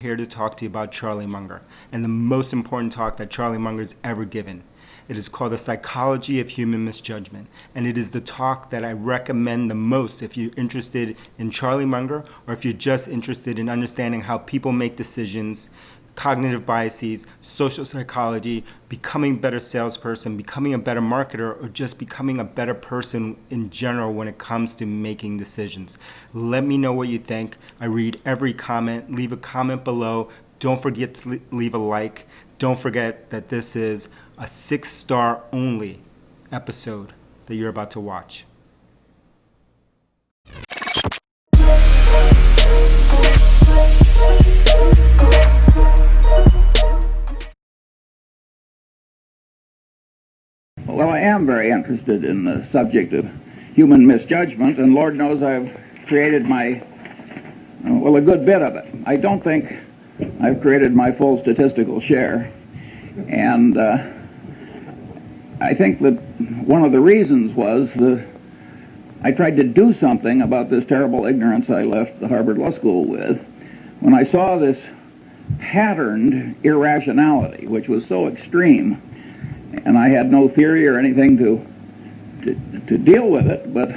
here to talk to you about Charlie Munger, and the most important talk that Charlie Munger's ever given. It is called The Psychology of Human Misjudgment, and it is the talk that I recommend the most if you're interested in Charlie Munger, or if you're just interested in understanding how people make decisions, cognitive biases, social psychology, becoming a better salesperson, becoming a better marketer, or just becoming a better person in general when it comes to making decisions. Let me know what you think. I read every comment. Leave a comment below. Don't forget to leave a like. Don't forget that this is a 6-star only episode that you're about to watch. Well, I am very interested in the subject of human misjudgment, and Lord knows I've created a good bit of it. I don't think I've created my full statistical share, and I think that one of the reasons was that I tried to do something about this terrible ignorance I left the Harvard Law School with when I saw this patterned irrationality, which was so extreme. And I had no theory or anything to deal with it, but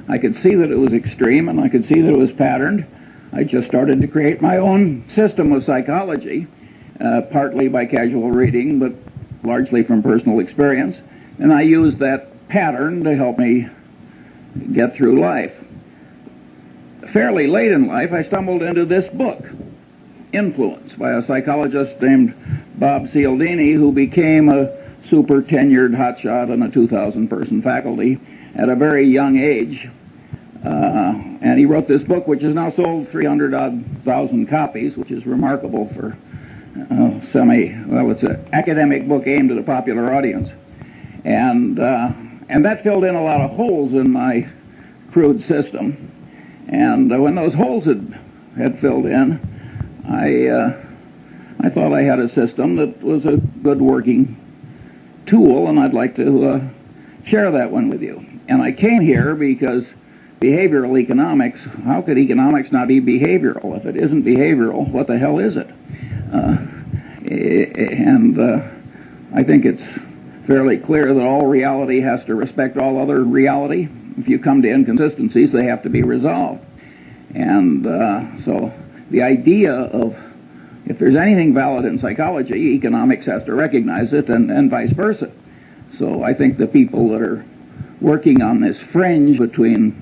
I could see that it was extreme and I could see that it was patterned. I just started to create my own system of psychology, partly by casual reading, but largely from personal experience. And I used that pattern to help me get through life. Fairly late in life, I stumbled into this book, Influence, by a psychologist named Bob Cialdini, who became a super tenured hotshot on a 2,000-person faculty at a very young age. And he wrote this book, which has now sold 300,000 copies, which is remarkable for it's an academic book aimed at a popular audience. And that filled in a lot of holes in my crude system. And when those holes had filled in, I thought I had a system that was a good working tool, and I'd like to share that one with you. And I came here because behavioral economics, how could economics not be behavioral? If it isn't behavioral, what the hell is it? I think it's fairly clear that all reality has to respect all other reality. If you come to inconsistencies, they have to be resolved. And so the idea of if there's anything valid in psychology, economics has to recognize it, and vice versa. So I think the people that are working on this fringe between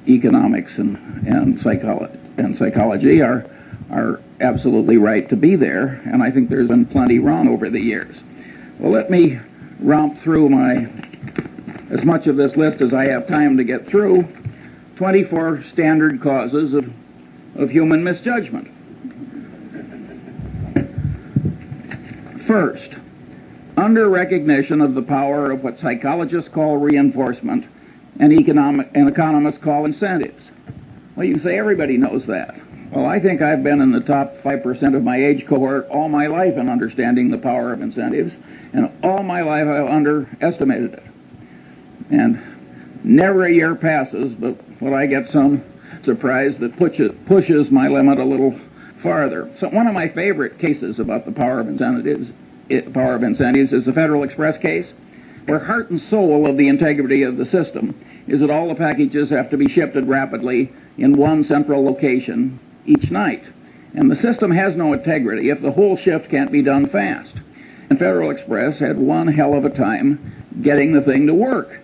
economics and psychology are absolutely right to be there, and I think there's been plenty wrong over the years. Well, let me romp through as much of this list as I have time to get through. 24 standard causes of human misjudgment. First, under recognition of the power of what psychologists call reinforcement and economists call incentives. Well, you can say everybody knows that. Well, I think I've been in the top 5% of my age cohort all my life in understanding the power of incentives, and all my life I've underestimated it. And never a year passes but when I get some surprise that pushes my limit a little farther. So one of my favorite cases about the power of incentives is the Federal Express case, where heart and soul of the integrity of the system is that all the packages have to be shipped rapidly in one central location each night. And the system has no integrity if the whole shift can't be done fast. And Federal Express had one hell of a time getting the thing to work.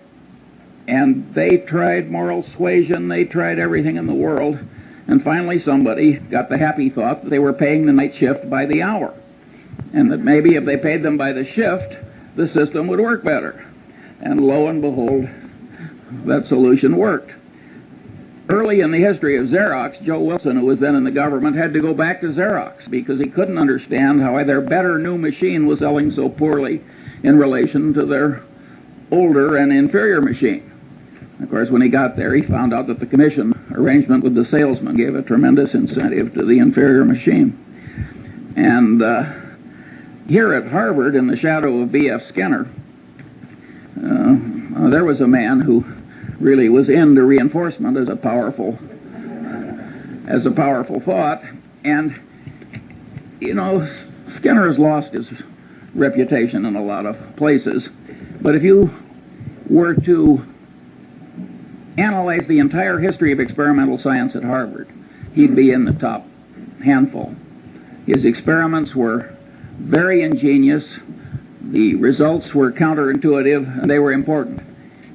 And they tried moral suasion, they tried everything in the world, and finally somebody got the happy thought that they were paying the night shift by the hour, and that maybe if they paid them by the shift, the system would work better. And lo and behold, that solution worked. Early in the history of Xerox, Joe Wilson, who was then in the government, had to go back to Xerox because he couldn't understand how their better new machine was selling so poorly in relation to their older and inferior machine. Of course, when he got there, he found out that the commission arrangement with the salesman gave a tremendous incentive to the inferior machine. And here at Harvard, in the shadow of B.F. Skinner, there was a man who really was into reinforcement as a powerful thought, and You know, Skinner has lost his reputation in a lot of places, but if you were to analyze the entire history of experimental science at Harvard, he'd be in the top handful. His experiments were very ingenious, the results were counterintuitive, and they were important.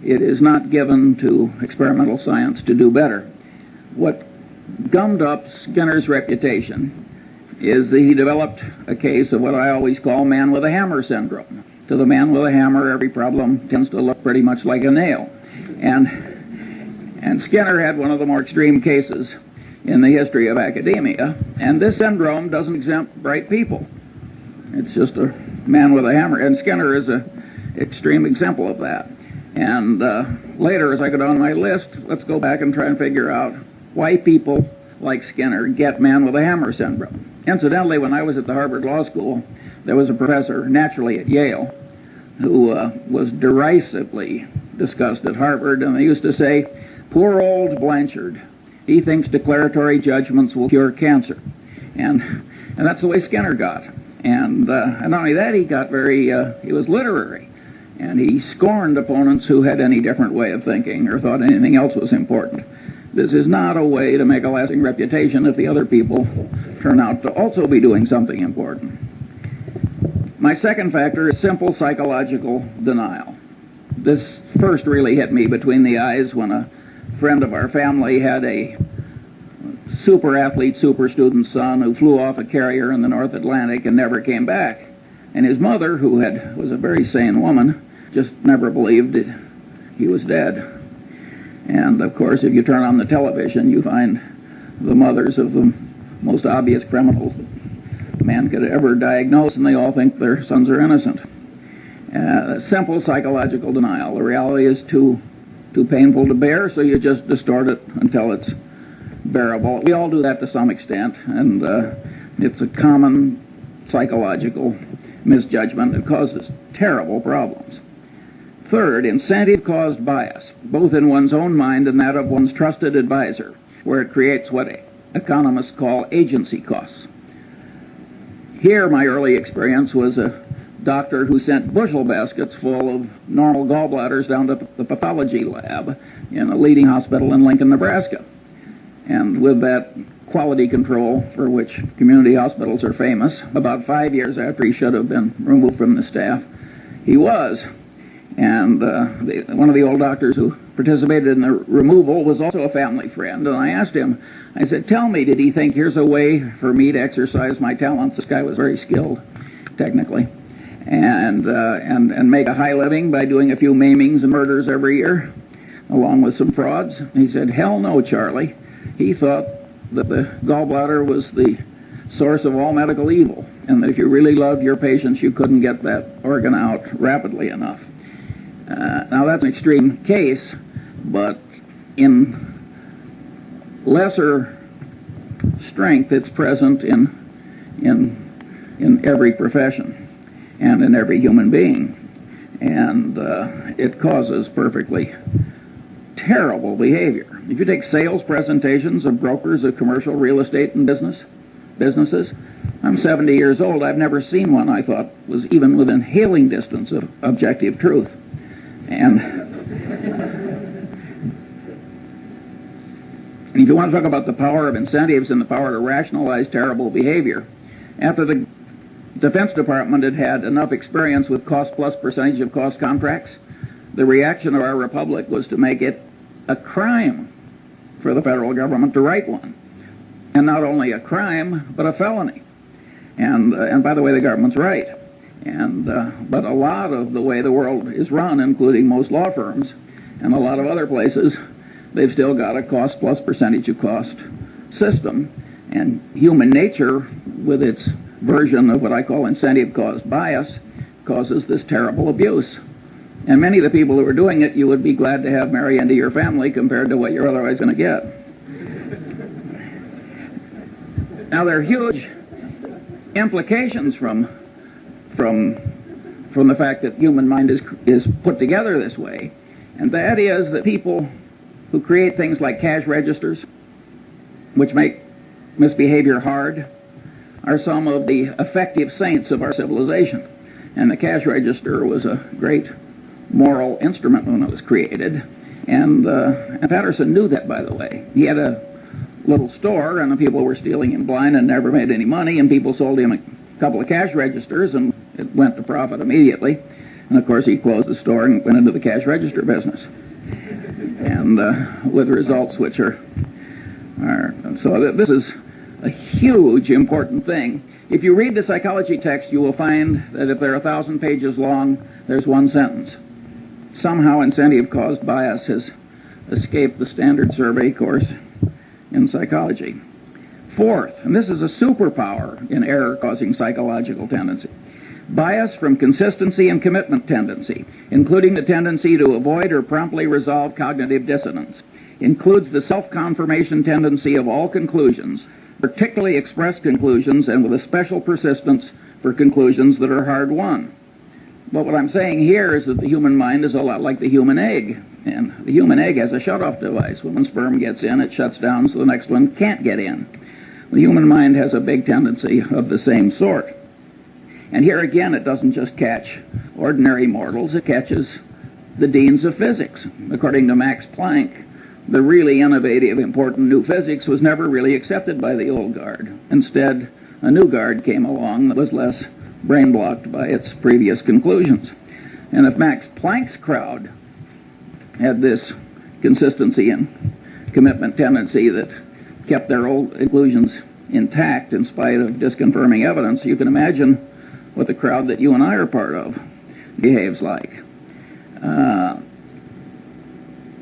It is not given to experimental science to do better. What gummed up Skinner's reputation is that he developed a case of what I always call man with a hammer syndrome. To the man with a hammer, every problem tends to look pretty much like a nail. And Skinner had one of the more extreme cases in the history of academia, and this syndrome doesn't exempt bright people. It's just a man with a hammer, and Skinner is an extreme example of that. And later, as I go down my list, let's go back and try and figure out why people like Skinner get man with a hammer syndrome. Incidentally, when I was at the Harvard Law School, there was a professor, naturally at Yale, who was derisively discussed at Harvard, and they used to say, "Poor old Blanchard, he thinks declaratory judgments will cure cancer." And that's the way Skinner got. And not only that, he got he was literary. And he scorned opponents who had any different way of thinking or thought anything else was important. This is not a way to make a lasting reputation if the other people turn out to also be doing something important. My second factor is simple psychological denial. This first really hit me between the eyes when a friend of our family had a super athlete, super student son who flew off a carrier in the North Atlantic and never came back. And his mother, who was a very sane woman, just never believed he was dead. And of course, if you turn on the television, you find the mothers of the most obvious criminals that man could ever diagnose, and they all think their sons are innocent. Simple psychological denial. The reality is too painful to bear, so you just distort it until it's bearable. We all do that to some extent, and it's a common psychological misjudgment that causes terrible problems. Third, incentive-caused bias, both in one's own mind and that of one's trusted advisor, where it creates what economists call agency costs. Here, my early experience was a doctor who sent bushel baskets full of normal gallbladders down to the pathology lab in a leading hospital in Lincoln, Nebraska. And with that quality control for which community hospitals are famous, about 5 years after he should have been removed from the staff, he was. And one of the old doctors who participated in the removal was also a family friend. And I asked him, I said, "Tell me, did he think here's a way for me to exercise my talents?" This guy was very skilled, technically, and make a high living by doing a few maimings and murders every year, along with some frauds. He said, "Hell no, Charlie." He thought that the gallbladder was the source of all medical evil, and that if you really loved your patients, you couldn't get that organ out rapidly enough. Now, that's an extreme case, but in lesser strength, it's present in every profession and in every human being, and it causes perfectly terrible behavior. If you take sales presentations of brokers of commercial real estate and businesses, I'm 70 years old. I've never seen one I thought was even within hailing distance of objective truth. And if you want to talk about the power of incentives and the power to rationalize terrible behavior, after the Defense Department had enough experience with cost-plus percentage of cost contracts, the reaction of our republic was to make it a crime for the federal government to write one. And not only a crime, but a felony. And by the way, the government's right. But a lot of the way the world is run, including most law firms and a lot of other places, they've still got a cost plus percentage of cost system. And human nature, with its version of what I call incentive-caused bias, causes this terrible abuse. And many of the people who are doing it, you would be glad to have marry into your family compared to what you're otherwise going to get. Now, there are huge implications from the fact that human mind is put together this way, and that is that people who create things like cash registers, which make misbehavior hard, are some of the effective saints of our civilization. And the cash register was a great moral instrument when it was created. And Patterson knew that, by the way. He had a little store, and the people were stealing him blind and never made any money, and people sold him a couple of cash registers, and it went to profit immediately. And, of course, he closed the store and went into the cash register business. And with results which are so this is a huge, important thing. If you read the psychology text, you will find that if they're 1,000 pages long, there's one sentence. Somehow incentive-caused bias has escaped the standard survey course in psychology. Fourth, and this is a superpower in error-causing psychological tendency, bias from consistency and commitment tendency, including the tendency to avoid or promptly resolve cognitive dissonance, includes the self-confirmation tendency of all conclusions, particularly expressed conclusions, and with a special persistence for conclusions that are hard-won. But what I'm saying here is that the human mind is a lot like the human egg, and the human egg has a shut-off device. When one sperm gets in, it shuts down so the next one can't get in. The human mind has a big tendency of the same sort. And here again, it doesn't just catch ordinary mortals, it catches the deans of physics. According to Max Planck, the really innovative, important new physics was never really accepted by the old guard. Instead, a new guard came along that was less brain-blocked by its previous conclusions. And if Max Planck's crowd had this consistency and commitment tendency that kept their old conclusions intact in spite of disconfirming evidence, you can imagine what the crowd that you and I are part of behaves like.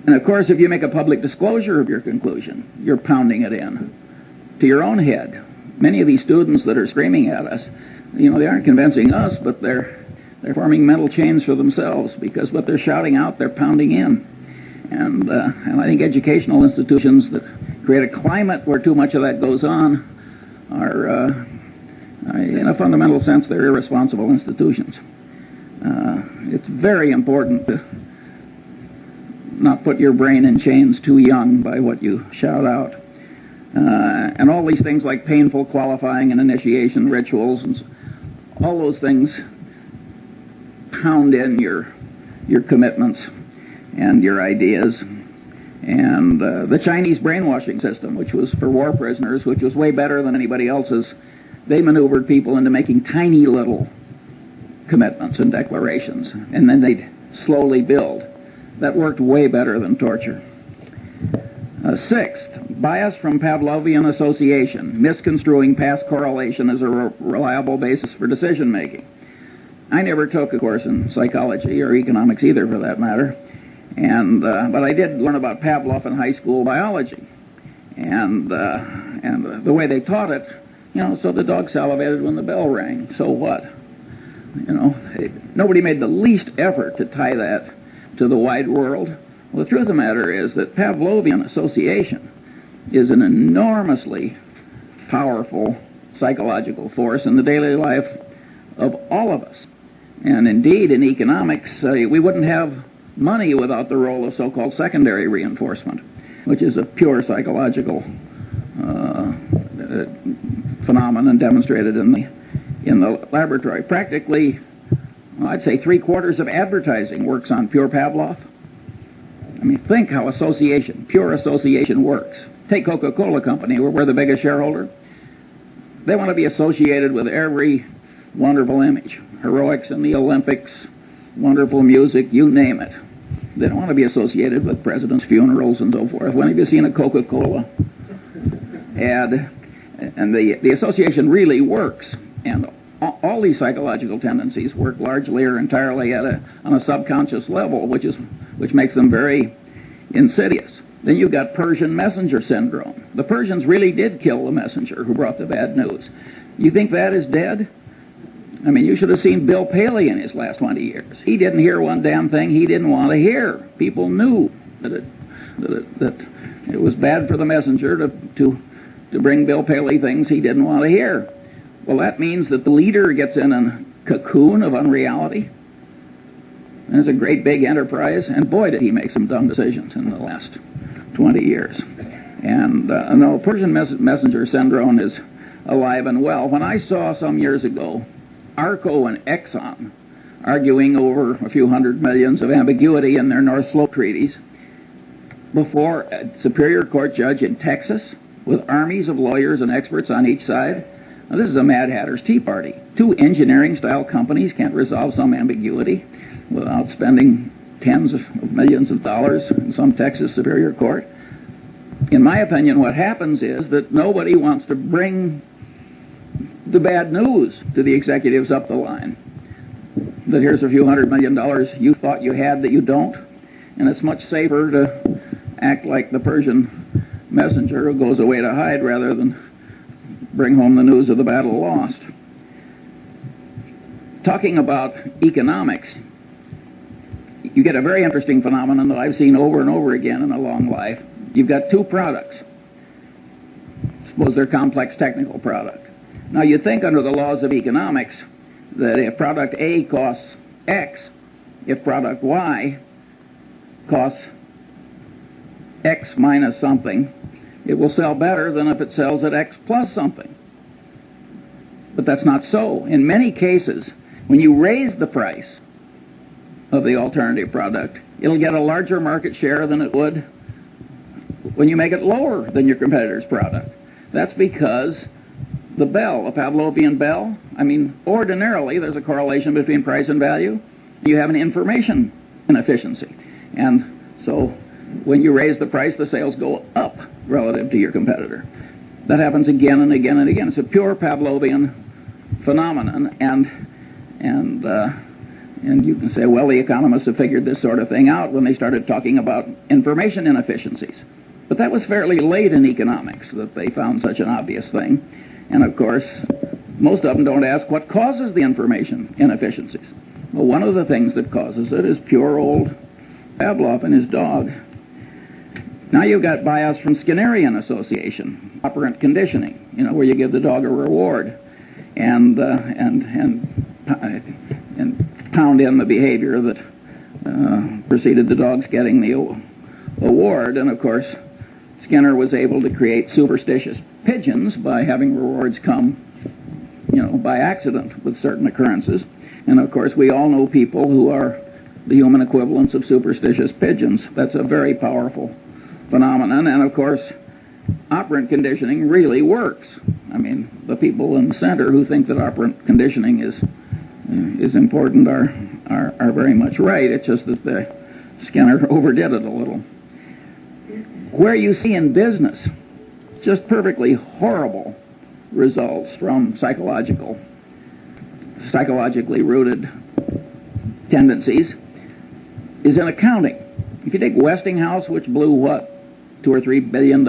And of course, if you make a public disclosure of your conclusion, you're pounding it in to your own head. Many of these students that are screaming at us, they aren't convincing us, but they're forming mental chains for themselves, because what they're shouting out, they're pounding in. And I think educational institutions that create a climate where too much of that goes on are, in a fundamental sense, they're irresponsible institutions. It's very important to not put your brain in chains too young by what you shout out. And all these things like painful qualifying and initiation rituals, and all those things pound in your commitments and your ideas. And the Chinese brainwashing system, which was for war prisoners, which was way better than anybody else's, they maneuvered people into making tiny little commitments and declarations, and then they'd slowly build. That worked way better than torture. Sixth, bias from Pavlovian association, misconstruing past correlation as a reliable basis for decision making. I never took a course in psychology or economics either, for that matter, but I did learn about Pavlov in high school biology, and the way they taught it, so the dog salivated when the bell rang. So what? Nobody made the least effort to tie that to the wide world. Well, the truth of the matter is that Pavlovian association is an enormously powerful psychological force in the daily life of all of us. And indeed, in economics, we wouldn't have money without the role of so-called secondary reinforcement, which is a pure psychological phenomenon demonstrated in the laboratory. Practically, I'd say 3/4 of advertising works on pure Pavlov. I mean, think how pure association works. Take Coca-Cola Company, we're the biggest shareholder. They want to be associated with every wonderful image. Heroics in the Olympics, wonderful music, you name it. They don't want to be associated with presidents' funerals and so forth. When have you seen a Coca-Cola ad? And the association really works. And all these psychological tendencies work largely or entirely on a subconscious level, which makes them very insidious. Then you've got Persian messenger syndrome. The Persians really did kill the messenger who brought the bad news. You think that is dead? I mean, you should have seen Bill Paley in his last 20 years. He didn't hear one damn thing he didn't want to hear. People knew that it was bad for the messenger to bring Bill Paley things he didn't want to hear. Well, that means that the leader gets in a cocoon of unreality. And it's a great big enterprise, and boy, did he make some dumb decisions in the last 20 years. And no, Persian messenger syndrome is alive and well. When I saw some years ago Arco and Exxon arguing over a few hundred millions of ambiguity in their North Slope treaties before a Superior Court judge in Texas with armies of lawyers and experts on each side. Now, this is a Mad Hatter's Tea Party. Two engineering-style companies can't resolve some ambiguity without spending tens of millions of dollars in some Texas Superior Court. In my opinion, what happens is that nobody wants to bring the bad news to the executives up the line. That here's a few $100 million you thought you had that you don't. And it's much safer to act like the Persian messenger who goes away to hide rather than bring home the news of the battle lost. Talking about economics, you get a very interesting phenomenon that I've seen over and over again in a long life. You've got two products. Suppose they're complex technical product. Now you think under the laws of economics that if product A costs X, if product Y costs X minus something, it will sell better than if it sells at X plus something. But that's not so. In many cases, when you raise the price of the alternative product, it'll get a larger market share than it would when you make it lower than your competitor's product. That's because the bell, a Pavlovian bell, ordinarily there's a correlation between price and value. You have an information inefficiency. And so when you raise the price, the sales go up relative to your competitor. That happens again and again and again. It's a pure Pavlovian phenomenon, and you can say, well, the economists have figured this sort of thing out when they started talking about information inefficiencies. But that was fairly late in economics that they found such an obvious thing. And of course, most of them don't ask what causes the information inefficiencies. Well, one of the things that causes it is pure old Pavlov and his dog. Now you've got bias from Skinnerian association, operant conditioning, where you give the dog a reward and pound in the behavior that preceded the dog's getting the award. And of course, Skinner was able to create superstitious pigeons by having rewards come, by accident with certain occurrences. And of course, we all know people who are the human equivalents of superstitious pigeons. That's a very powerful phenomenon. And of course, operant conditioning really works. The people in the center who think that operant conditioning is important are very much right. It's just that Skinner overdid it a little. Where you see in business just perfectly horrible results from psychologically rooted tendencies is in accounting. If you take Westinghouse, which blew $2 or $3 billion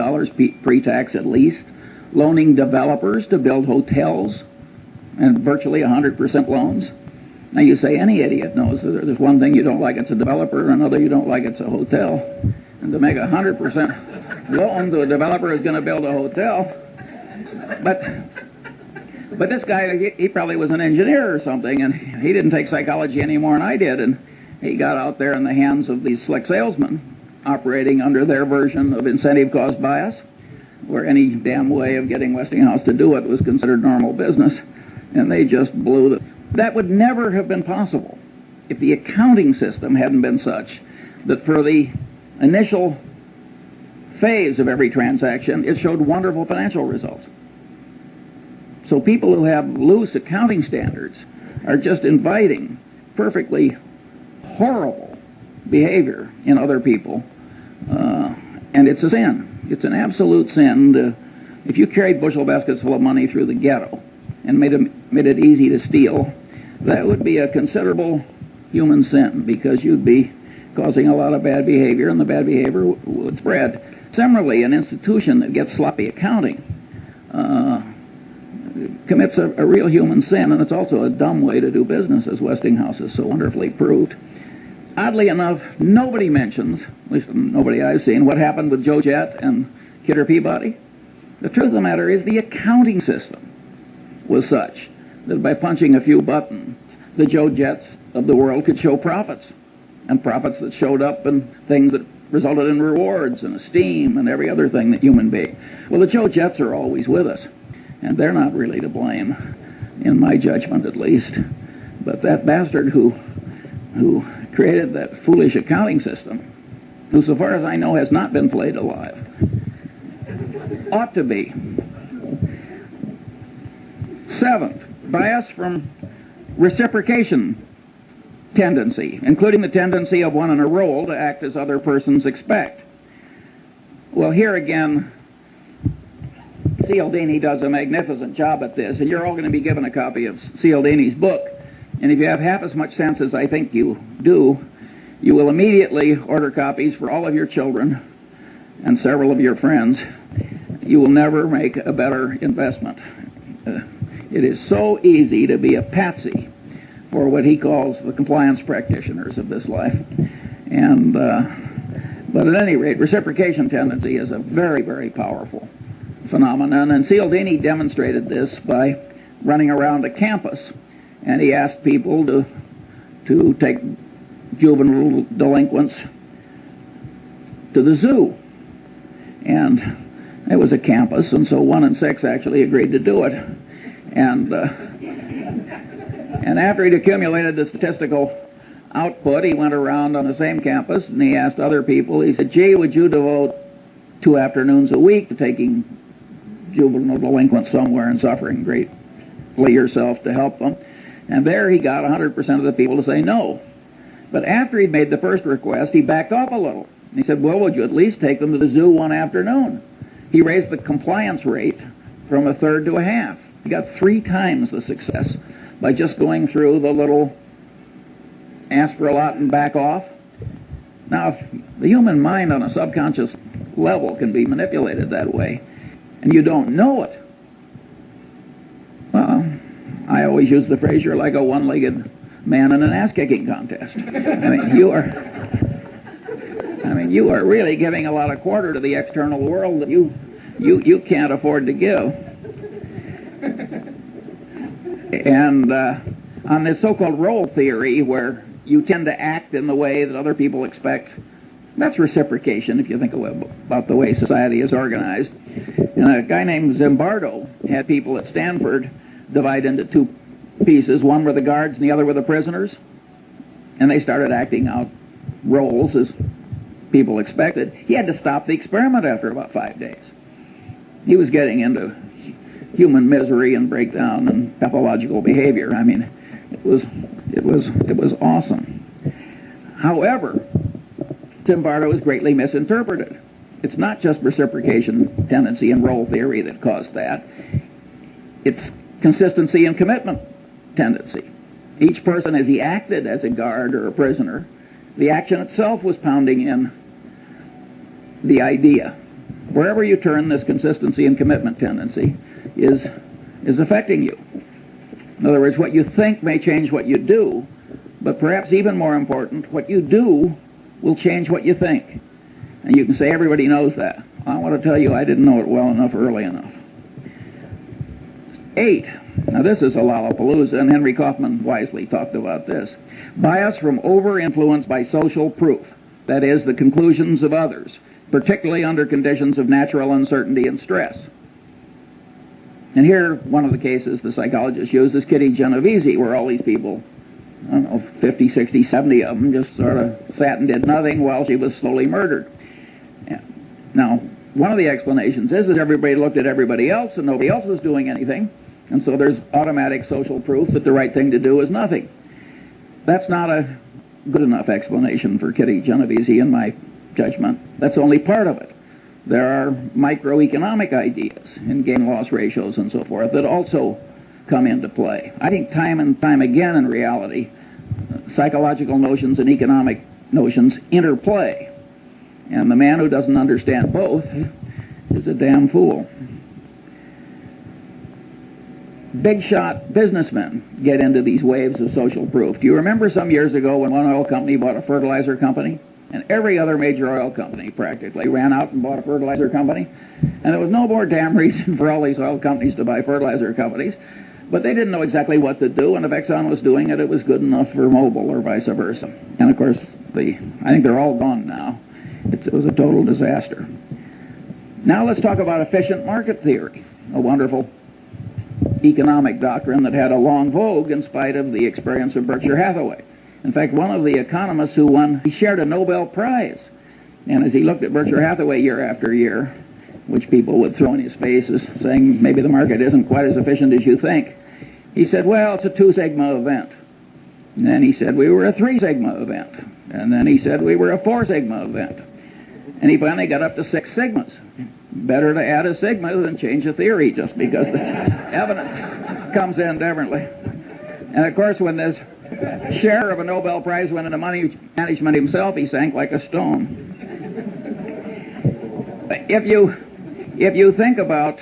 pre-tax at least, loaning developers to build hotels and virtually 100% loans. Now you say any idiot knows that there's one thing you don't like, it's a developer, and another you don't like, it's a hotel. And to make 100% loan to a developer who's going to build a hotel. But this guy, he probably was an engineer or something, and he didn't take psychology any more than I did, and he got out there in the hands of these slick salesmen operating under their version of incentive-caused bias, where any damn way of getting Westinghouse to do it was considered normal business, and they just blew it. That would never have been possible if the accounting system hadn't been such that for the initial phase of every transaction, it showed wonderful financial results. So people who have loose accounting standards are just inviting perfectly horrible behavior in other people, and it's a sin. It's an absolute sin. If you carried bushel baskets full of money through the ghetto and made it easy to steal, that would be a considerable human sin, because you'd be causing a lot of bad behavior, and the bad behavior would spread. Similarly, an institution that gets sloppy accounting commits a real human sin, and it's also a dumb way to do business, as Westinghouse has so wonderfully proved. Oddly enough, nobody mentions, at least nobody I've seen, what happened with Joe Jett and Kidder Peabody. The truth of the matter is the accounting system was such that by punching a few buttons, the Joe Jetts of the world could show profits, and profits that showed up in things that resulted in rewards and esteem and every other thing that human being. Well, the Joe Jetts are always with us. and they're not really to blame, in my judgment at least. But that bastard who created that foolish accounting system, who, so far as I know, has not been flayed alive, ought to be. Seventh, bias from reciprocation tendency, including the tendency of one in a role to act as other persons expect. Well, here again, Cialdini does a magnificent job at this, and you're all going to be given a copy of Cialdini's book. And if you have half as much sense as I think you do, you will immediately order copies for all of your children and several of your friends. You will never make a better investment. It is so easy to be a patsy for what he calls the compliance practitioners of this life. And but at any rate, reciprocation tendency is a very, very powerful phenomenon, and Cialdini demonstrated this by running around a campus, and he asked people to take juvenile delinquents to the zoo. And it was a campus, and so 1 in 6 actually agreed to do it. And after he'd accumulated the statistical output, he went around on the same campus and he asked other people, he said, gee, would you devote 2 afternoons a week to taking juvenile delinquents somewhere and suffering greatly yourself to help them? And there he got 100% of the people to say no. But after he'd made the first request, he backed off a little. He said, well, would you at least take them to the zoo 1 afternoon? He raised the compliance rate from 1/3 to 1/2. He got 3 times the success by just going through the little ask for a lot and back off. Now, if the human mind on a subconscious level can be manipulated that way, and you don't know it, well, I always use the phrase, you're like a one-legged man in an ass-kicking contest. You are really giving a lot of quarter to the external world that you can't afford to give. And on this so-called role theory, where you tend to act in the way that other people expect, that's reciprocation, if you think about the way society is organized. And a guy named Zimbardo had people at Stanford divide into 2 pieces. One were the guards and the other were the prisoners. And they started acting out roles as people expected. He had to stop the experiment after about 5 days. He was getting into human misery and breakdown and pathological behavior. I mean, it was awesome. However, Zimbardo is greatly misinterpreted. It's not just reciprocation tendency and role theory that caused that. It's consistency and commitment tendency. Each person, as he acted as a guard or a prisoner, the action itself was pounding in the idea. Wherever you turn, this consistency and commitment tendency is affecting you. In other words, what you think may change what you do, but perhaps even more important, what you do will change what you think. And you can say everybody knows that. I want to tell you I didn't know it well enough early enough. 8. Now this is a Lollapalooza, and Henry Kaufman wisely talked about this. Bias from over-influence by social proof, that is, the conclusions of others, particularly under conditions of natural uncertainty and stress. And here, one of the cases the psychologist used is Kitty Genovese, where all these people, I don't know, 50, 60, 70 of them just sort of sat and did nothing while she was slowly murdered. Now, one of the explanations is everybody looked at everybody else and nobody else was doing anything, and so there's automatic social proof that the right thing to do is nothing. That's not a good enough explanation for Kitty Genovese, in my judgment. That's only part of it. There are microeconomic ideas in gain-loss ratios and so forth that also come into play. I think time and time again in reality, psychological notions and economic notions interplay. And the man who doesn't understand both is a damn fool. Big shot businessmen get into these waves of social proof. Do you remember some years ago when one oil company bought a fertilizer company? And every other major oil company practically ran out and bought a fertilizer company. And there was no more damn reason for all these oil companies to buy fertilizer companies. But they didn't know exactly what to do, and if Exxon was doing it, it was good enough for Mobil or vice versa. And of course, I think they're all gone now. It was a total disaster. Now let's talk about efficient market theory, a wonderful economic doctrine that had a long vogue in spite of the experience of Berkshire Hathaway. In fact, one of the economists who won, he shared a Nobel Prize. And as he looked at Berkshire Hathaway year after year, which people would throw in his face as saying maybe the market isn't quite as efficient as you think, he said, well, it's a 2 sigma event. And then he said, we were a 3 sigma event. And then he said, we were a 4 sigma event. And he finally got up to 6 sigmas. Better to add a sigma than change a theory, just because the evidence comes in differently. And of course, when this share of a Nobel Prize went into money management himself, he sank like a stone. If you think about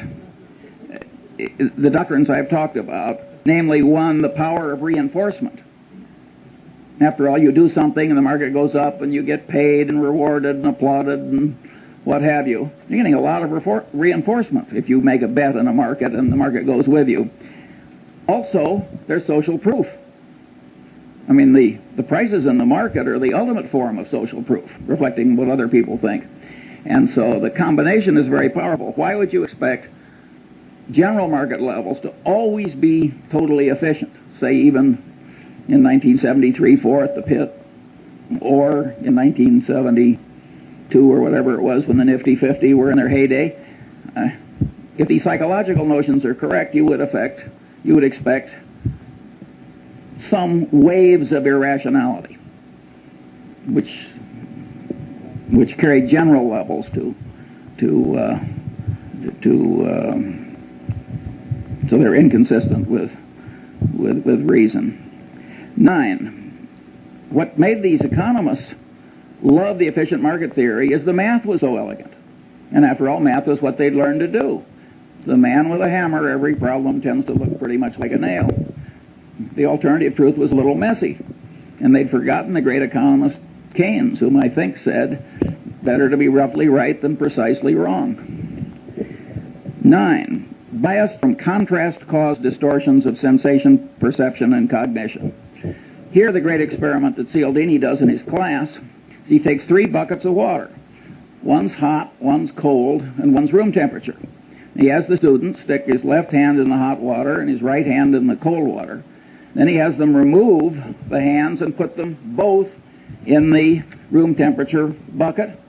the doctrines I've talked about, namely, one, the power of reinforcement. After all, you do something and the market goes up and you get paid and rewarded and applauded and what have you. You're getting a lot of reinforcement if you make a bet in a market and the market goes with you. Also, there's social proof. I mean, the prices in the market are the ultimate form of social proof, reflecting what other people think. And so the combination is very powerful. Why would you expect general market levels to always be totally efficient, say even in 1973-4 at the pit, or in 1972 or whatever it was when the Nifty 50 were in their heyday? If these psychological notions are correct, you would expect some waves of irrationality, which carry general levels so they're inconsistent with reason. 9, what made these economists love the efficient market theory is the math was so elegant. And after all, math was what they'd learned to do. The man with a hammer, every problem tends to look pretty much like a nail. The alternative truth was a little messy. And they'd forgotten the great economist Keynes, whom I think said, better to be roughly right than precisely wrong. 9, bias from contrast caused distortions of sensation, perception, and cognition. Here, the great experiment that Cialdini does in his class is he takes 3 buckets of water. One's hot, one's cold, and one's room temperature. He has the student stick his left hand in the hot water and his right hand in the cold water. Then he has them remove the hands and put them both in the room temperature bucket.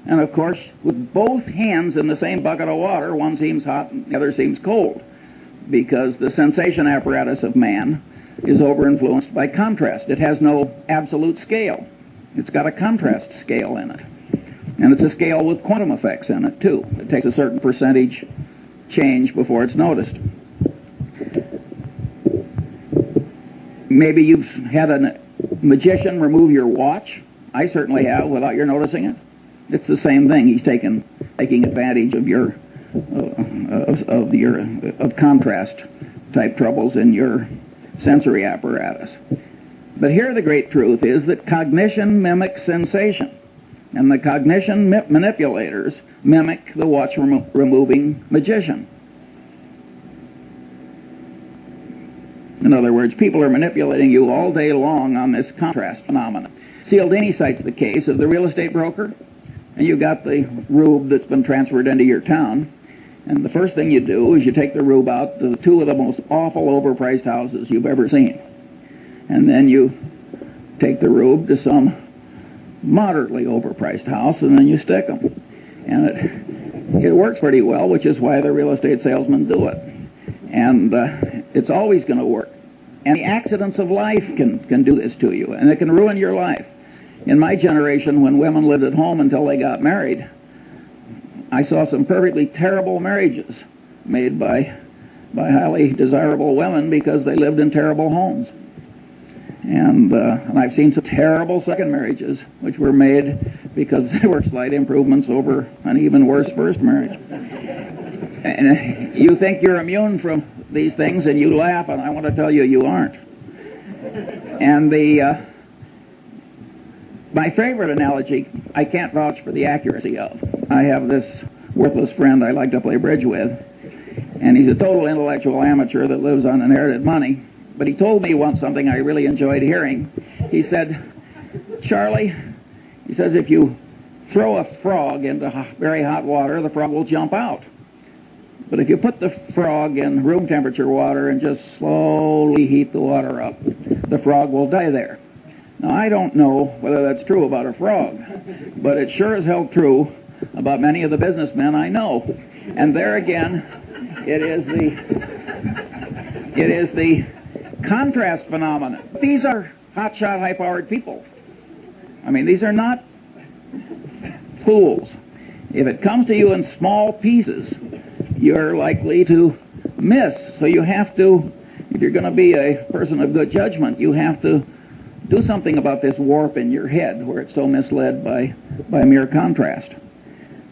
And of course, with both hands in the same bucket of water, one seems hot and the other seems cold, because the sensation apparatus of man is over-influenced by contrast. It has no absolute scale. It's got a contrast scale in it. And it's a scale with quantum effects in it, too. It takes a certain percentage change before it's noticed. Maybe you've had a magician remove your watch. I certainly have, without your noticing it. It's the same thing. He's taking advantage of your contrast type troubles in your sensory apparatus. But here the great truth is that cognition mimics sensation, and the cognition manipulators mimic the watch removing magician. In other words, people are manipulating you all day long on this contrast phenomenon. Cialdini cites the case of the real estate broker, and you got the rube that's been transferred into your town, and the first thing you do is you take the rube out to 2 of the most awful overpriced houses you've ever seen. And then you take the rube to some moderately overpriced house, and then you stick them. And it works pretty well, which is why the real estate salesmen do it. And it's always going to work. And the accidents of life can do this to you, and it can ruin your life. In my generation, when women lived at home until they got married, I saw some perfectly terrible marriages made by highly desirable women because they lived in terrible homes. And I've seen some terrible second marriages which were made because there were slight improvements over an even worse first marriage. And you think you're immune from these things and you laugh, and I want to tell you, you aren't. And my favorite analogy, I can't vouch for the accuracy of. I have this worthless friend I like to play bridge with, and he's a total intellectual amateur that lives on inherited money. But he told me once something I really enjoyed hearing. He said, Charlie, he says, if you throw a frog into very hot water, the frog will jump out. But if you put the frog in room temperature water and just slowly heat the water up, the frog will die there. Now, I don't know whether that's true about a frog, but it sure as hell true about many of the businessmen I know. And there again, it is the contrast phenomenon. These are hotshot, high-powered people. I mean, these are not fools. If it comes to you in small pieces, you're likely to miss. So you have to, if you're going to be a person of good judgment, you have to do something about this warp in your head where it's so misled by mere contrast.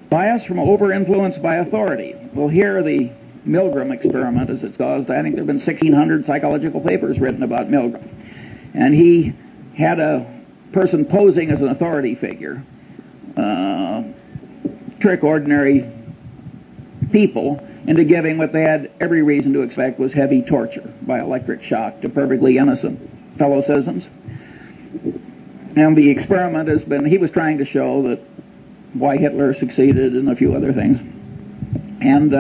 Bias from over-influence by authority. Well, here the Milgram Experiment, as it's caused, I think there have been 1,600 psychological papers written about Milgram. And he had a person posing as an authority figure, trick ordinary people into giving what they had every reason to expect was heavy torture by electric shock to perfectly innocent fellow citizens. And the experiment has been, he was trying to show that why Hitler succeeded and a few other things. And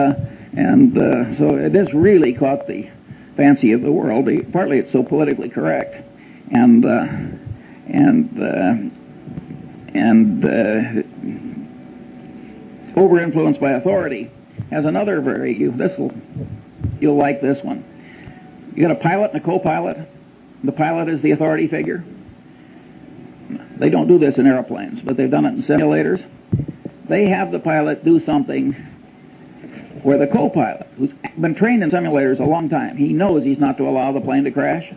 so this really caught the fancy of the world. Partly it's so politically correct. Over-influence by authority has another you'll like this one. You got a pilot and a co-pilot. The pilot is the authority figure. They don't do this in airplanes, but they've done it in simulators. They have the pilot do something where the co-pilot, who's been trained in simulators a long time, he knows he's not to allow the plane to crash.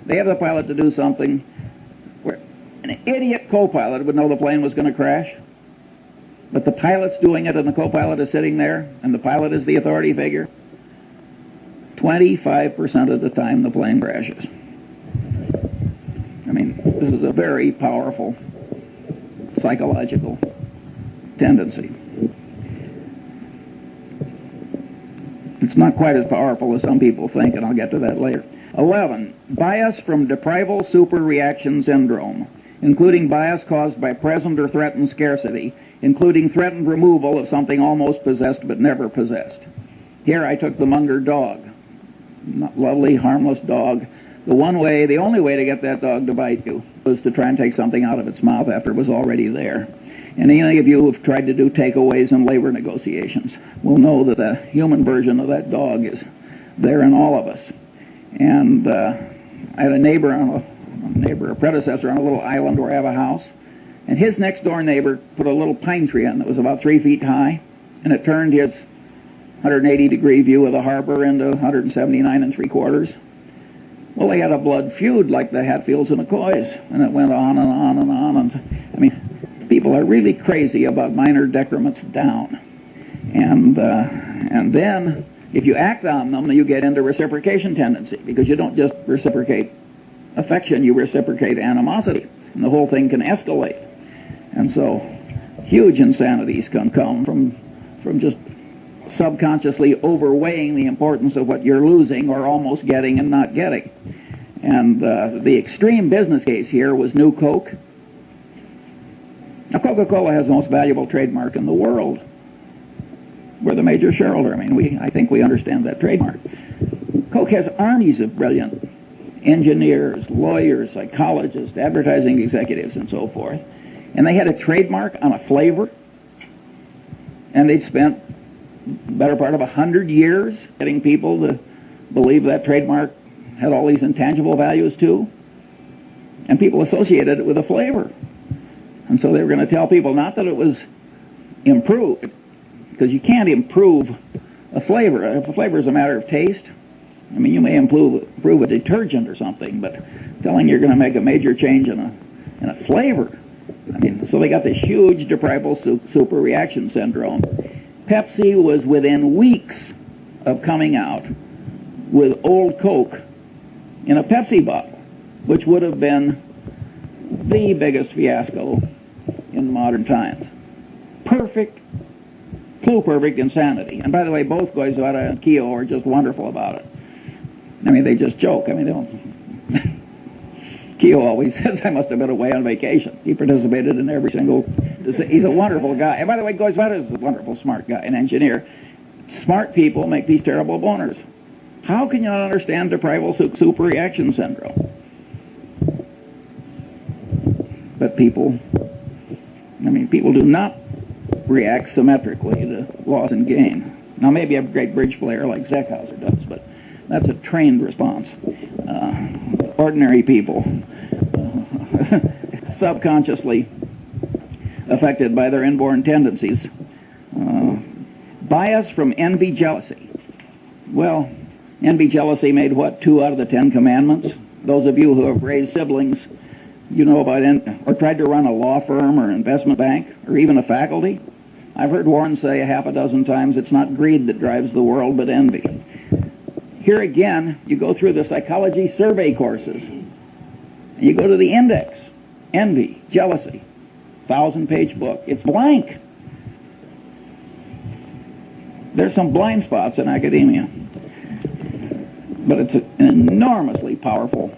They have the pilot to do something where an idiot co-pilot would know the plane was going to crash, but the pilot's doing it and the co-pilot is sitting there and the pilot is the authority figure. 25% of the time the plane crashes. I mean, this is a very powerful psychological tendency. It's not quite as powerful as some people think, and I'll get to that later. 11, bias from deprival superreaction syndrome, including bias caused by present or threatened scarcity, including threatened removal of something almost possessed but never possessed. Here I took the Munger dog. Lovely, harmless dog. The only way to get that dog to bite you was to try and take something out of its mouth after it was already there. And any of you who've tried to do takeaways in labor negotiations will know that the human version of that dog is there in all of us. And I had a predecessor on a little island where I have a house, and his next door neighbor put a little pine tree in that was about 3 feet high, and it turned his 180-degree view of the harbor into 179 3/4. Well, they had a blood feud like the Hatfields and McCoys, and it went on and on and on. And I mean, people are really crazy about minor decrements down. And then, if you act on them, you get into reciprocation tendency, because you don't just reciprocate affection, you reciprocate animosity, and the whole thing can escalate. And so, huge insanities can come from just subconsciously overweighing the importance of what you're losing or almost getting and not getting. And the extreme business case here was New Coke. Now, Coca-Cola has the most valuable trademark in the world. We're the major shareholder. I mean, I think we understand that trademark. Coke has armies of brilliant engineers, lawyers, psychologists, advertising executives, and so forth. And they had a trademark on a flavor, and they'd spent the better part of 100 years getting people to believe that trademark had all these intangible values too. And people associated it with a flavor. And so they were going to tell people not that it was improved, because you can't improve a flavor. If a flavor is a matter of taste, I mean, you may improve a detergent or something, but telling you're going to make a major change in a flavor. I mean, so they got this huge deprival superreaction syndrome. Pepsi was within weeks of coming out with old Coke in a Pepsi bottle, which would have been the biggest fiasco in modern times. Perfect insanity. And by the way, both Goizueta and Keogh are just wonderful about it. I mean, they just joke. I mean, they don't... Keogh always says, I must have been away on vacation. He participated in every single... He's a wonderful guy. And by the way, Goizueta is a wonderful, smart guy, an engineer. smart people make these terrible boners. How can you not understand deprival superreaction syndrome? But people do not react symmetrically to loss and gain. Now, maybe a great bridge player like Zeckhauser does, but that's a trained response. Ordinary people, subconsciously affected by their inborn tendencies. Bias from envy, jealousy. Well, envy, jealousy made what, 2 out of the 10 commandments? Those of you who have raised siblings, you know about or tried to run a law firm or investment bank or even a faculty. I've heard Warren say a half a dozen times, it's not greed that drives the world, but envy. Here again, you go through the psychology survey courses, and you go to the index, envy, jealousy, 1,000-page book. It's blank. There's some blind spots in academia, but it's an enormously powerful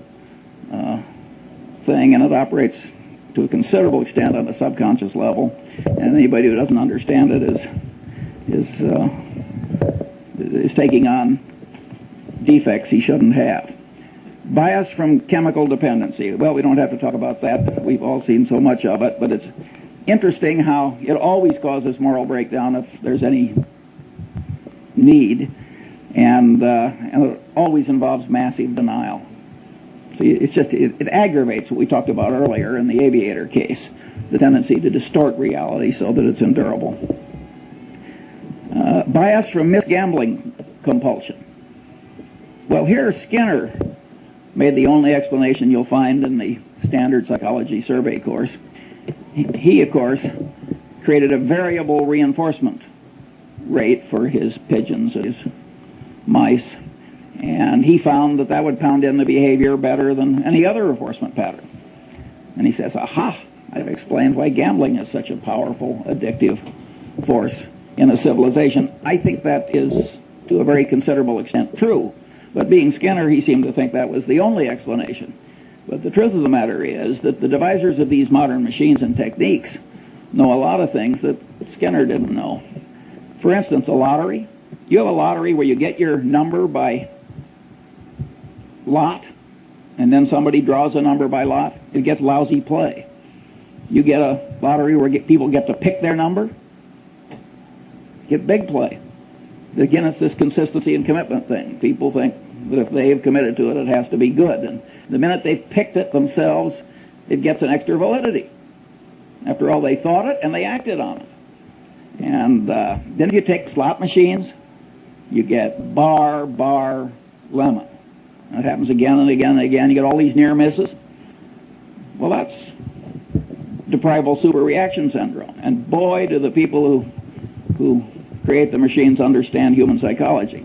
thing, and it operates to a considerable extent on a subconscious level, and anybody who doesn't understand it is taking on defects he shouldn't have. Bias from chemical dependency. Well, we don't have to talk about that. We've all seen so much of it, but it's interesting how it always causes moral breakdown if there's any need, and it always involves massive denial. So it aggravates what we talked about earlier in the aviator case, the tendency to distort reality so that it's endurable. Bias from misgambling compulsion. Well, here Skinner made the only explanation you'll find in the standard psychology survey course. He, of course, created a variable reinforcement rate for his pigeons, his mice, and he found that would pound in the behavior better than any other reinforcement pattern. And he says, aha, I've explained why gambling is such a powerful, addictive force in a civilization. I think that is, to a very considerable extent, true. But being Skinner, he seemed to think that was the only explanation. But the truth of the matter is that the devisers of these modern machines and techniques know a lot of things that Skinner didn't know. For instance, a lottery. You have a lottery where you get your number by lot, and then somebody draws a number by lot. It gets lousy play. You get a lottery where people get to pick their number, get big play. Again, it's this consistency and commitment thing. People think that if they've committed to it, it has to be good. And the minute they've picked it themselves, it gets an extra validity. After all, they thought it and they acted on it. And then if you take slot machines, you get bar, lemon. And it happens again and again and again. You get all these near misses. Well, that's deprival superreaction syndrome. And boy, do the people who create the machines understand human psychology.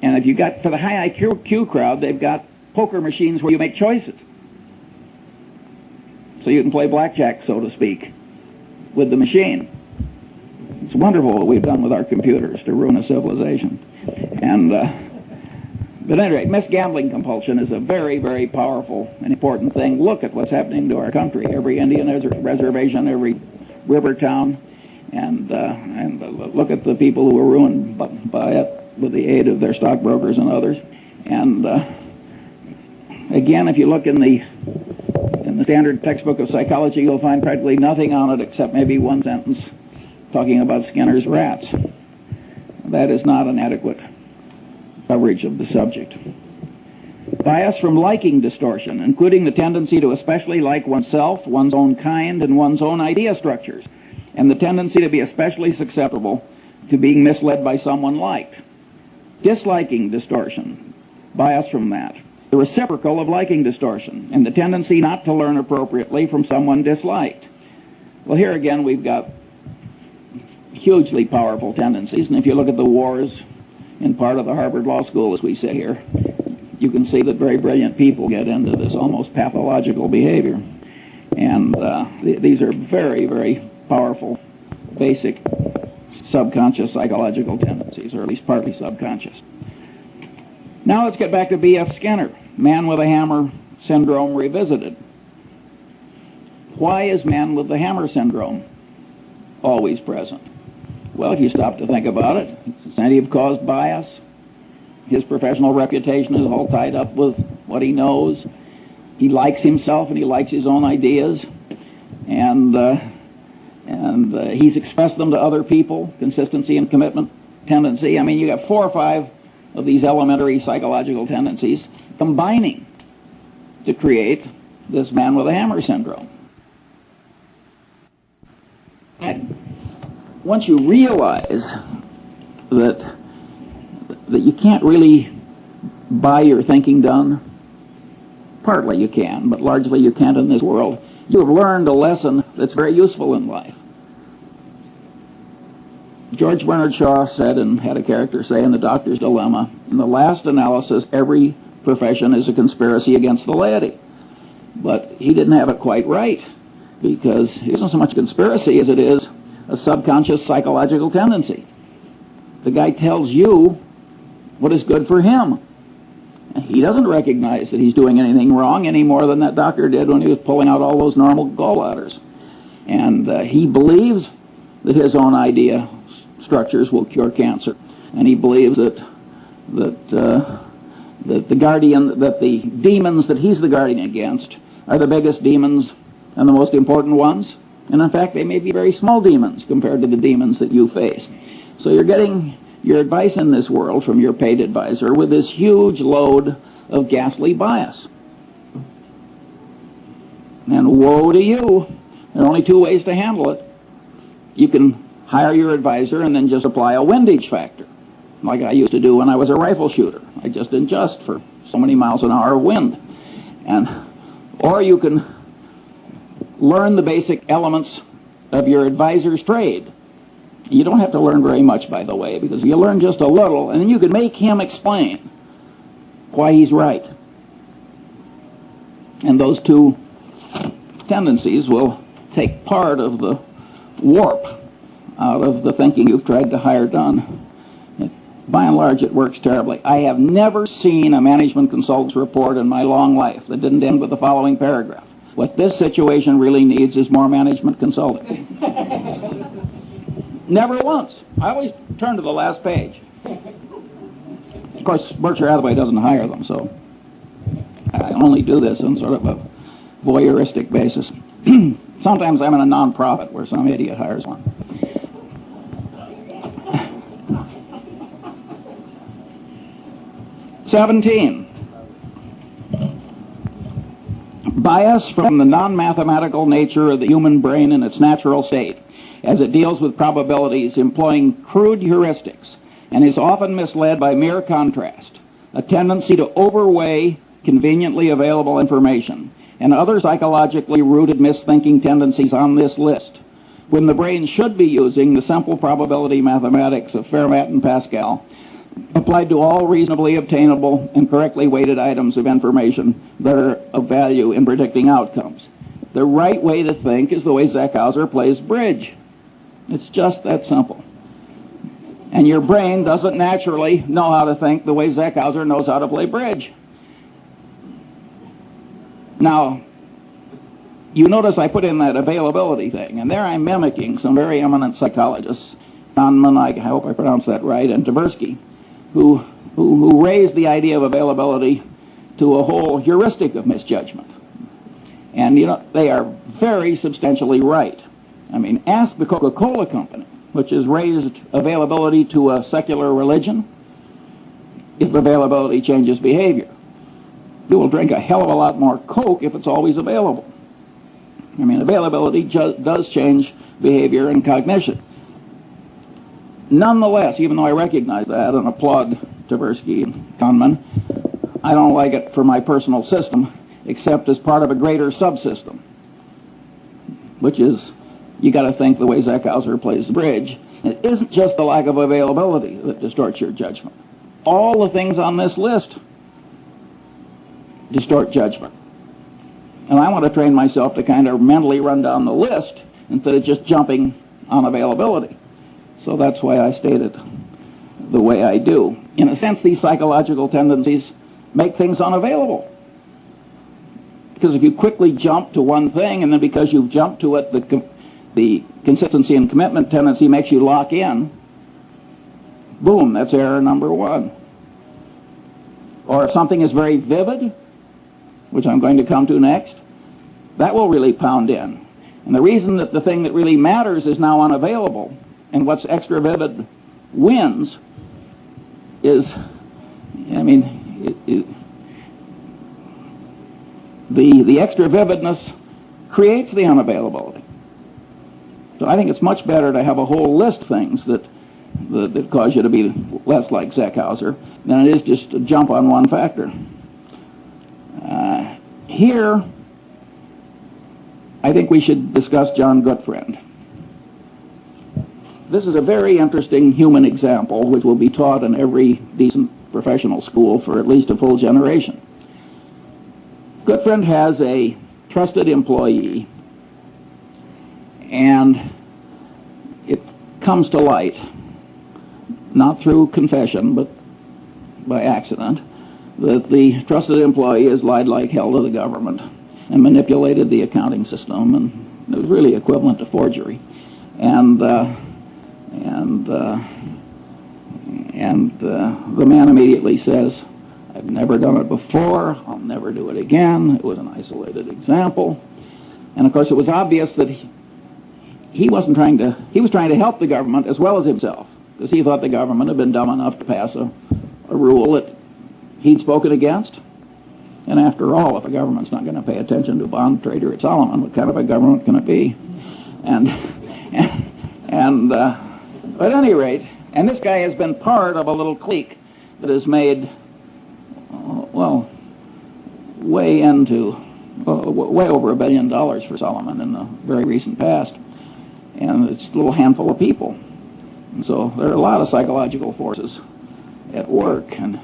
And if you got, for the high IQ crowd, they've got poker machines where you make choices. So you can play blackjack, so to speak, with the machine. It's wonderful what we've done with our computers to ruin a civilization. And but at any rate, misgambling compulsion is a very, very powerful and important thing. Look at what's happening to our country. Every Indian reservation, every river town, and look at the people who are ruined by it with the aid of their stockbrokers and others. And again, if you look in the standard textbook of psychology, you'll find practically nothing on it except maybe one sentence talking about Skinner's rats. That is not an adequate coverage of the subject. Bias from liking distortion, including the tendency to especially like oneself, one's own kind, and one's own idea structures, and the tendency to be especially susceptible to being misled by someone liked. Disliking distortion, bias from that. The reciprocal of liking distortion, and the tendency not to learn appropriately from someone disliked. Well, here again we've got hugely powerful tendencies, and if you look at the wars in part of the Harvard Law School as we sit here, you can see that very brilliant people get into this almost pathological behavior. And these are very, very powerful, basic, subconscious psychological tendencies, or at least partly subconscious. Now let's get back to B.F. Skinner, man with a hammer syndrome revisited. Why is man with the hammer syndrome always present? Well, if you stop to think about it, it's incentive-caused bias. His professional reputation is all tied up with what he knows. He likes himself and he likes his own ideas, and he's expressed them to other people. Consistency and commitment, tendency. I mean, you got 4 or 5 of these elementary psychological tendencies combining to create this man with a hammer syndrome. And once you realize that you can't really buy your thinking done, partly you can, but largely you can't in this world, you have learned a lesson that's very useful in life. George Bernard Shaw said, and had a character say in The Doctor's Dilemma, in the last analysis, every profession is a conspiracy against the laity. But he didn't have it quite right, because it isn't so much a conspiracy as it is a subconscious psychological tendency. The guy tells you what is good for him. He doesn't recognize that he's doing anything wrong any more than that doctor did when he was pulling out all those normal gallbladders. And he believes that his own idea structures will cure cancer. And he believes that the demons that he's the guardian against are the biggest demons and the most important ones. And in fact, they may be very small demons compared to the demons that you face. So you're getting your advice in this world from your paid advisor with this huge load of ghastly bias. And woe to you. There are only 2 ways to handle it. You can hire your advisor and then just apply a windage factor, like I used to do when I was a rifle shooter. I just adjust for so many miles an hour of wind. Or you can learn the basic elements of your advisor's trade. You don't have to learn very much, by the way, because you learn just a little, and then you can make him explain why he's right. And those 2 tendencies will take part of the warp out of the thinking you've tried to hire done. By and large, it works terribly. I have never seen a management consultant's report in my long life that didn't end with the following paragraph: what this situation really needs is more management consulting. Never once. I always turn to the last page. Of course, Berkshire Hathaway doesn't hire them, so I only do this on sort of a voyeuristic basis. Sometimes I'm in a non-profit where some idiot hires one. "17. Bias from the non-mathematical nature of the human brain in its natural state, as it deals with probabilities employing crude heuristics, and is often misled by mere contrast, a tendency to overweigh conveniently available information, and other psychologically rooted misthinking tendencies on this list, when the brain should be using the simple probability mathematics of Fermat and Pascal, applied to all reasonably obtainable and correctly weighted items of information that are of value in predicting outcomes. The right way to think is the way Zeckhauser plays bridge. It's just that simple. And your brain doesn't naturally know how to think the way Zeckhauser knows how to play bridge. Now, you notice I put in that availability thing, and there I'm mimicking some very eminent psychologists, Kahneman, I hope I pronounced that right, and Tversky, who raised the idea of availability to a whole heuristic of misjudgment. And, they are very substantially right. I mean, ask the Coca-Cola Company, which has raised availability to a secular religion, if availability changes behavior. You will drink a hell of a lot more Coke if it's always available. I mean, availability does change behavior and cognition. Nonetheless, even though I recognize that and applaud Tversky and Kahneman, I don't like it for my personal system, except as part of a greater subsystem, which is you got to think the way Zeckhauser plays the bridge. It isn't just the lack of availability that distorts your judgment. All the things on this list distort judgment. And I want to train myself to kind of mentally run down the list instead of just jumping on availability. So that's why I state it the way I do. In a sense, these psychological tendencies make things unavailable. Because if you quickly jump to one thing, and then because you've jumped to it, the consistency and commitment tendency makes you lock in, boom, that's error number one. Or if something is very vivid, which I'm going to come to next, that will really pound in. And the reason that the thing that really matters is now unavailable, and what's extra vivid wins is, I mean, the extra vividness creates the unavailability. So I think it's much better to have a whole list of things that cause you to be less like Zeckhauser than it is just to jump on one factor. Here, I think we should discuss John Gutfriend. This is a very interesting human example which will be taught in every decent professional school for at least a full generation. Gutfriend has a trusted employee, and it comes to light, not through confession, but by accident, that the trusted employee has lied like hell to the government and manipulated the accounting system, and it was really equivalent to forgery. And the man immediately says, "I've never done it before, I'll never do it again, it was an isolated example." And of course it was obvious that he was trying to help the government as well as himself, because he thought the government had been dumb enough to pass a rule that he'd spoken against. And after all, if a government's not going to pay attention to a bond trader at Solomon, what kind of a government can it be? But at any rate, and this guy has been part of a little clique that has made, way over $1 billion for Solomon in the very recent past. And it's a little handful of people. And so there are a lot of psychological forces at work. And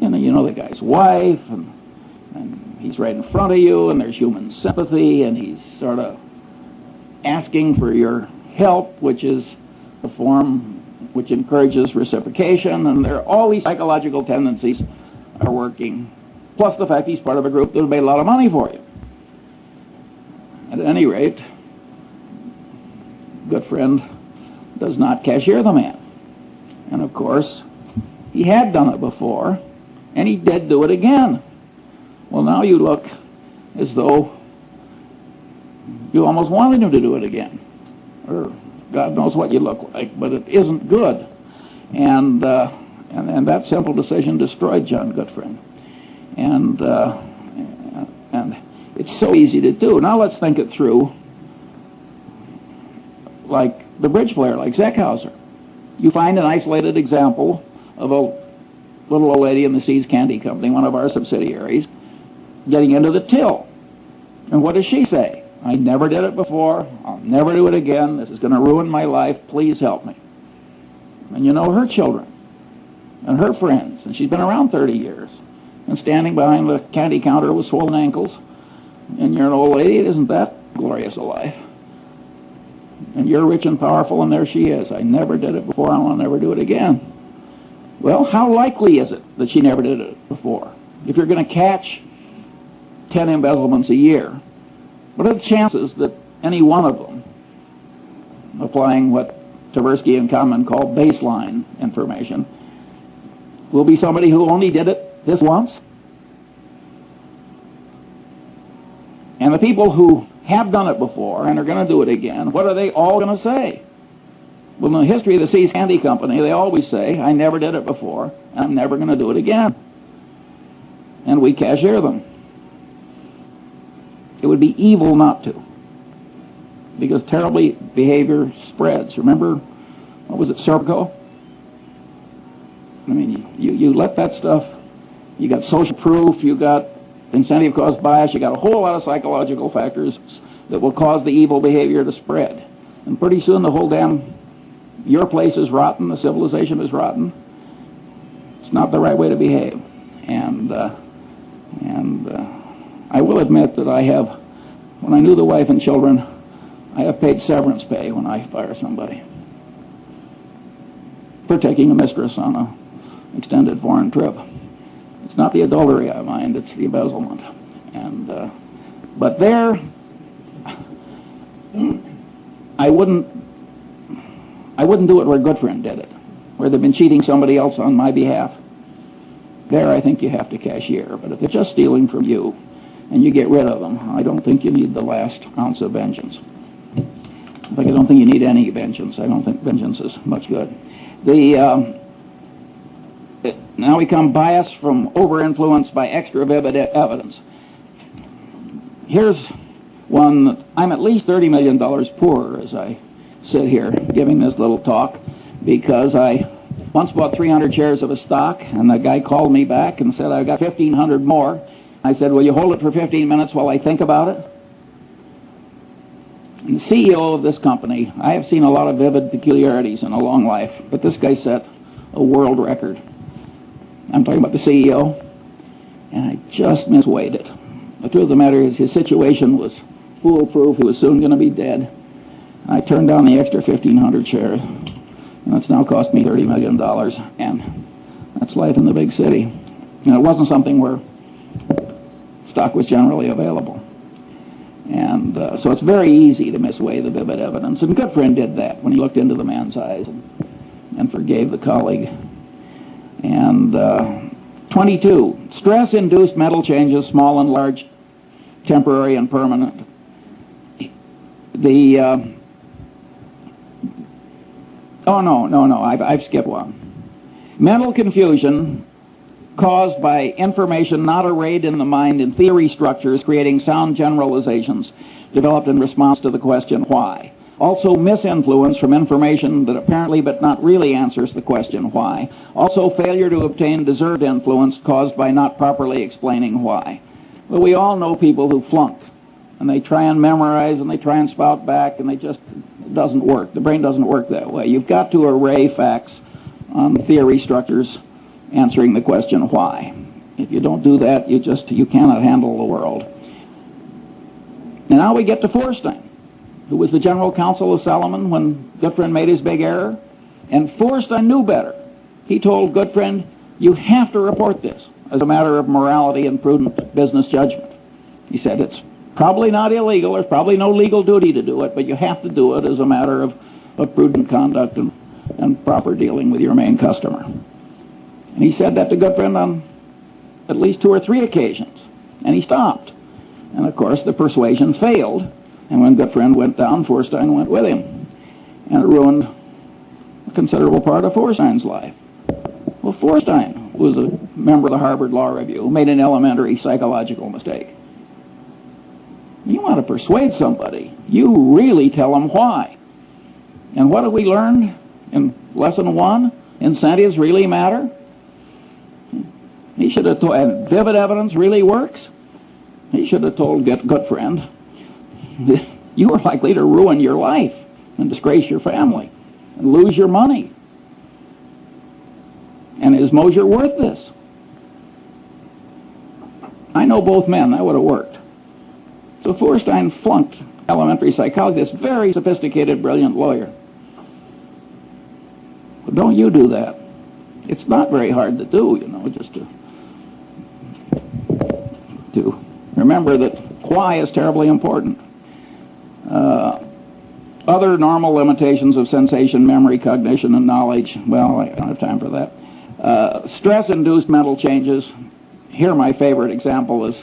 you know the guy's wife, and he's right in front of you, and there's human sympathy, and he's sort of asking for your help, which is a form which encourages reciprocation, and there are all these psychological tendencies are working, plus the fact he's part of a group that will made a lot of money for you. At any rate, Gutfriend does not cashier the man. And of course, he had done it before, and he did do it again. Well, now you look as though you almost wanted him to do it again. Or God knows what you look like, but it isn't good. And that simple decision destroyed John Gutfriend. And it's so easy to do. Now let's think it through like the bridge player, like Zeckhauser. You find an isolated example of a little old lady in the Seas Candy Company, one of our subsidiaries, getting into the till. And what does she say? "I never did it before, I'll never do it again, this is going to ruin my life, please help me." And you know her children and her friends, and she's been around 30 years, and standing behind the candy counter with swollen ankles, and you're an old lady, it isn't that glorious a life. And you're rich and powerful, and there she is. "I never did it before, I'll never do it again." Well, how likely is it that she never did it before? If you're going to catch 10 embezzlements a year, what are the chances that any one of them, applying what Tversky and Kahneman call baseline information, will be somebody who only did it this once? And the people who have done it before and are going to do it again, what are they all going to say? Well, in the history of the Seas Candy Company, they always say, "I never did it before, and I'm never going to do it again." And we cashier them. It would be evil not to, because terrible behavior spreads. Remember, what was it, Serpico? I mean, you let that stuff, you got social proof, you got incentive caused bias, you got a whole lot of psychological factors that will cause the evil behavior to spread. And pretty soon the whole your place is rotten, the civilization is rotten. It's not the right way to behave. And I will admit that when I knew the wife and children, I have paid severance pay when I fire somebody for taking a mistress on an extended foreign trip. It's not the adultery I mind, it's the embezzlement. But there, I wouldn't do it where Goodfriend did it, where they've been cheating somebody else on my behalf. There, I think you have to cashier. But if they're just stealing from you and you get rid of them, I don't think you need the last ounce of vengeance. In fact, I don't think you need any vengeance. I don't think vengeance is much good. Now we come bias from over-influence by extra vivid evidence. Here's one that I'm at least $30 million poorer as I sit here giving this little talk, because I once bought 300 shares of a stock, and the guy called me back and said, I've got 1,500 more. I said, will you hold it for 15 minutes while I think about it? And the CEO of this company, I have seen a lot of vivid peculiarities in a long life, but this guy set a world record. I'm talking about the CEO, and I just misweighed it. The truth of the matter is his situation was foolproof. He was soon going to be dead. I turned down the extra 1,500 shares, and it's now cost me $30 million, and that's life in the big city. And it wasn't something where stock was generally available. And so it's very easy to misweigh the vivid evidence, and Goodfriend did that when he looked into the man's eyes and forgave the colleague. And 22, stress-induced mental changes, small and large, temporary and permanent. I've skipped one. Mental confusion caused by information not arrayed in the mind in theory structures, creating sound generalizations developed in response to the question, why? Also misinfluence from information that apparently but not really answers the question, why? Also failure to obtain deserved influence caused by not properly explaining why. Well, we all know people who flunk, and they try and memorize, and they try and spout back, and it doesn't work. The brain doesn't work that way. You've got to array facts on theory structures answering the question, why? If you don't do that, you cannot handle the world. And now we get to Forstein, who was the general counsel of Salomon when Goodfriend made his big error. And Forstein knew better. He told Goodfriend, you have to report this as a matter of morality and prudent business judgment. He said, it's probably not illegal, there's probably no legal duty to do it, but you have to do it as a matter of prudent conduct and proper dealing with your main customer. And he said that to Goodfriend on at least 2 or 3 occasions, and he stopped. And of course the persuasion failed, and when Goodfriend went down, Forstein went with him, and it ruined a considerable part of Forstein's life. Well, Forstein was a member of the Harvard Law Review who made an elementary psychological mistake. You want to persuade somebody, you really tell them why. And what have we learned in lesson 1? Incentives really matter. He should have told, and vivid evidence really works. He should have told Goodfriend, you are likely to ruin your life and disgrace your family and lose your money. And is Mosier worth this? I know both men, that would have worked. So Forstein flunked elementary psychology, this very sophisticated, brilliant lawyer. But don't you do that. It's not very hard to do, just to remember that why is terribly important. Other normal limitations of sensation, memory, cognition, and knowledge, well, I don't have time for that. Stress-induced mental changes. Here my favorite example is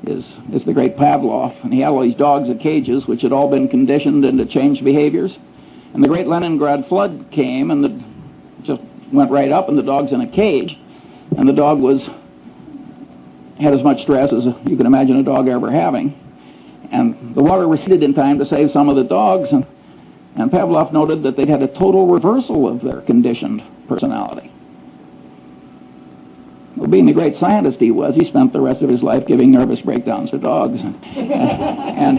the great Pavlov, and he had all these dogs in cages which had all been conditioned into changed behaviors. And the great Leningrad flood came, and just went right up, and the dog's in a cage, and the dog had as much stress as you can imagine a dog ever having. And the water receded in time to save some of the dogs, and Pavlov noted that they'd had a total reversal of their conditioned personality. Well, being the great scientist he was, he spent the rest of his life giving nervous breakdowns to dogs. And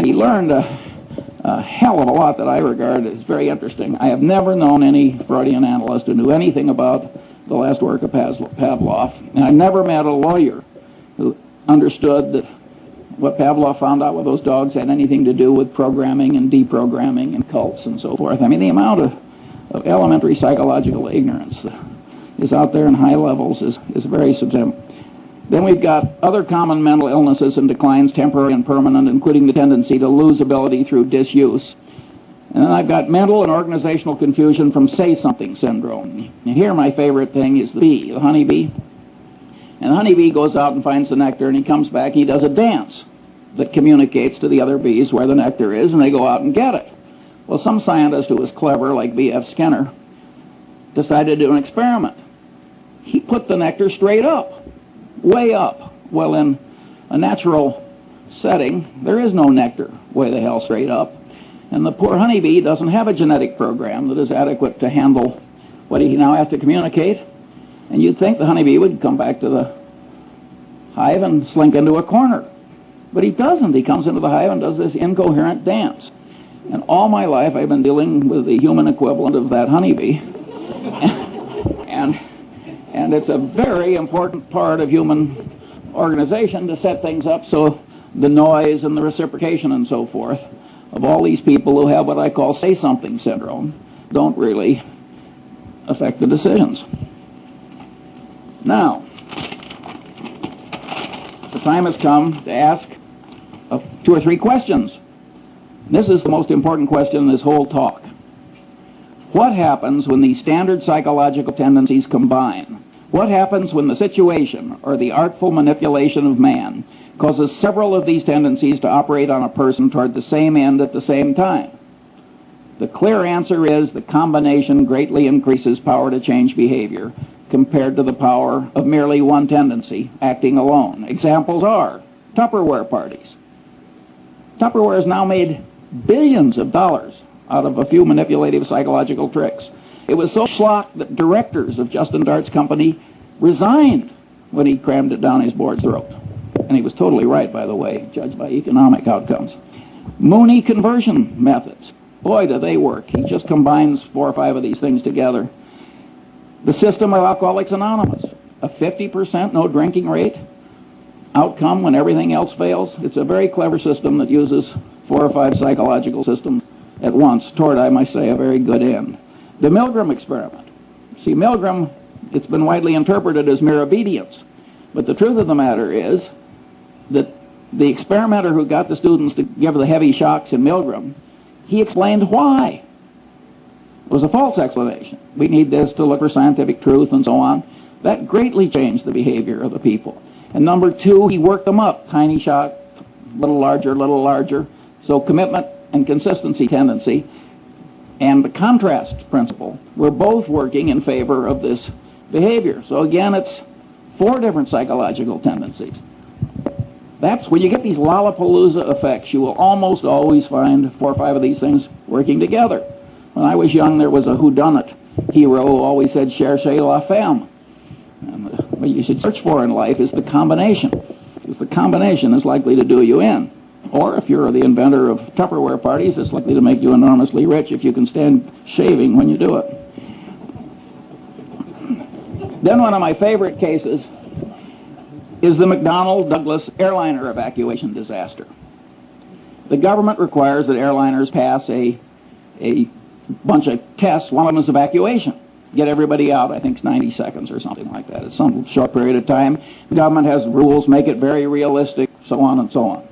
he learned a hell of a lot that I regard as very interesting. I have never known any Freudian analyst who knew anything about the last work of Pavlov. And I never met a lawyer who understood that what Pavlov found out with those dogs had anything to do with programming and deprogramming and cults and so forth. I mean, the amount of elementary psychological ignorance is out there in high levels is very substantial. Then we've got other common mental illnesses and declines, temporary and permanent, including the tendency to lose ability through disuse. And then I've got mental and organizational confusion from say-something syndrome. And here my favorite thing is the bee, the honeybee. And the honeybee goes out and finds the nectar, and he comes back, he does a dance that communicates to the other bees where the nectar is, and they go out and get it. Well, some scientist who was clever, like B.F. Skinner, decided to do an experiment. He put the nectar straight up, way up. Well, in a natural setting, there is no nectar way the hell straight up. And the poor honeybee doesn't have a genetic program that is adequate to handle what he now has to communicate. And you'd think the honeybee would come back to the hive and slink into a corner. But he doesn't. He comes into the hive and does this incoherent dance. And all my life I've been dealing with the human equivalent of that honeybee. And it's a very important part of human organization to set things up so the noise and the reciprocation and so forth of all these people who have what I call say-something syndrome don't really affect the decisions. Now, the time has come to ask 2 or 3 questions. This is the most important question in this whole talk. What happens when these standard psychological tendencies combine? What happens when the situation or the artful manipulation of man causes several of these tendencies to operate on a person toward the same end at the same time? The clear answer is the combination greatly increases power to change behavior compared to the power of merely one tendency acting alone. Examples are Tupperware parties. Tupperware has now made billions of dollars out of a few manipulative psychological tricks. It was so schlock that directors of Justin Dart's company resigned when he crammed it down his board's throat. And he was totally right, by the way, judged by economic outcomes. Mooney conversion methods. Boy, do they work. He just combines 4 or 5 of these things together. The system of Alcoholics Anonymous. A 50% no drinking rate. Outcome when everything else fails. It's a very clever system that uses 4 or 5 psychological systems at once toward, I might say, a very good end. The Milgram Experiment. See, Milgram, it's been widely interpreted as mere obedience. But the truth of the matter is that the experimenter who got the students to give the heavy shocks in Milgram, he explained why. It was a false explanation. We need this to look for scientific truth and so on. That greatly changed the behavior of the people. And number 2, he worked them up. Tiny shock, little larger. So commitment and consistency tendency and the contrast principle were both working in favor of this behavior. So again, it's 4 different psychological tendencies. That's when you get these Lollapalooza effects. You will almost always find 4 or 5 of these things working together. When I was young, there was a whodunit hero who always said, cherchez la femme. And what you should search for in life is the combination, because the combination is likely to do you in. Or if you're the inventor of Tupperware parties, it's likely to make you enormously rich if you can stand shaving when you do it. Then one of my favorite cases is the Mcdonald Douglas Airliner evacuation disaster. The government requires that airliners pass a bunch of tests. One of them is evacuation. Get everybody out, I think it's 90 seconds or something like that. It's some short period of time. The government has rules, make it very realistic, so on and so on.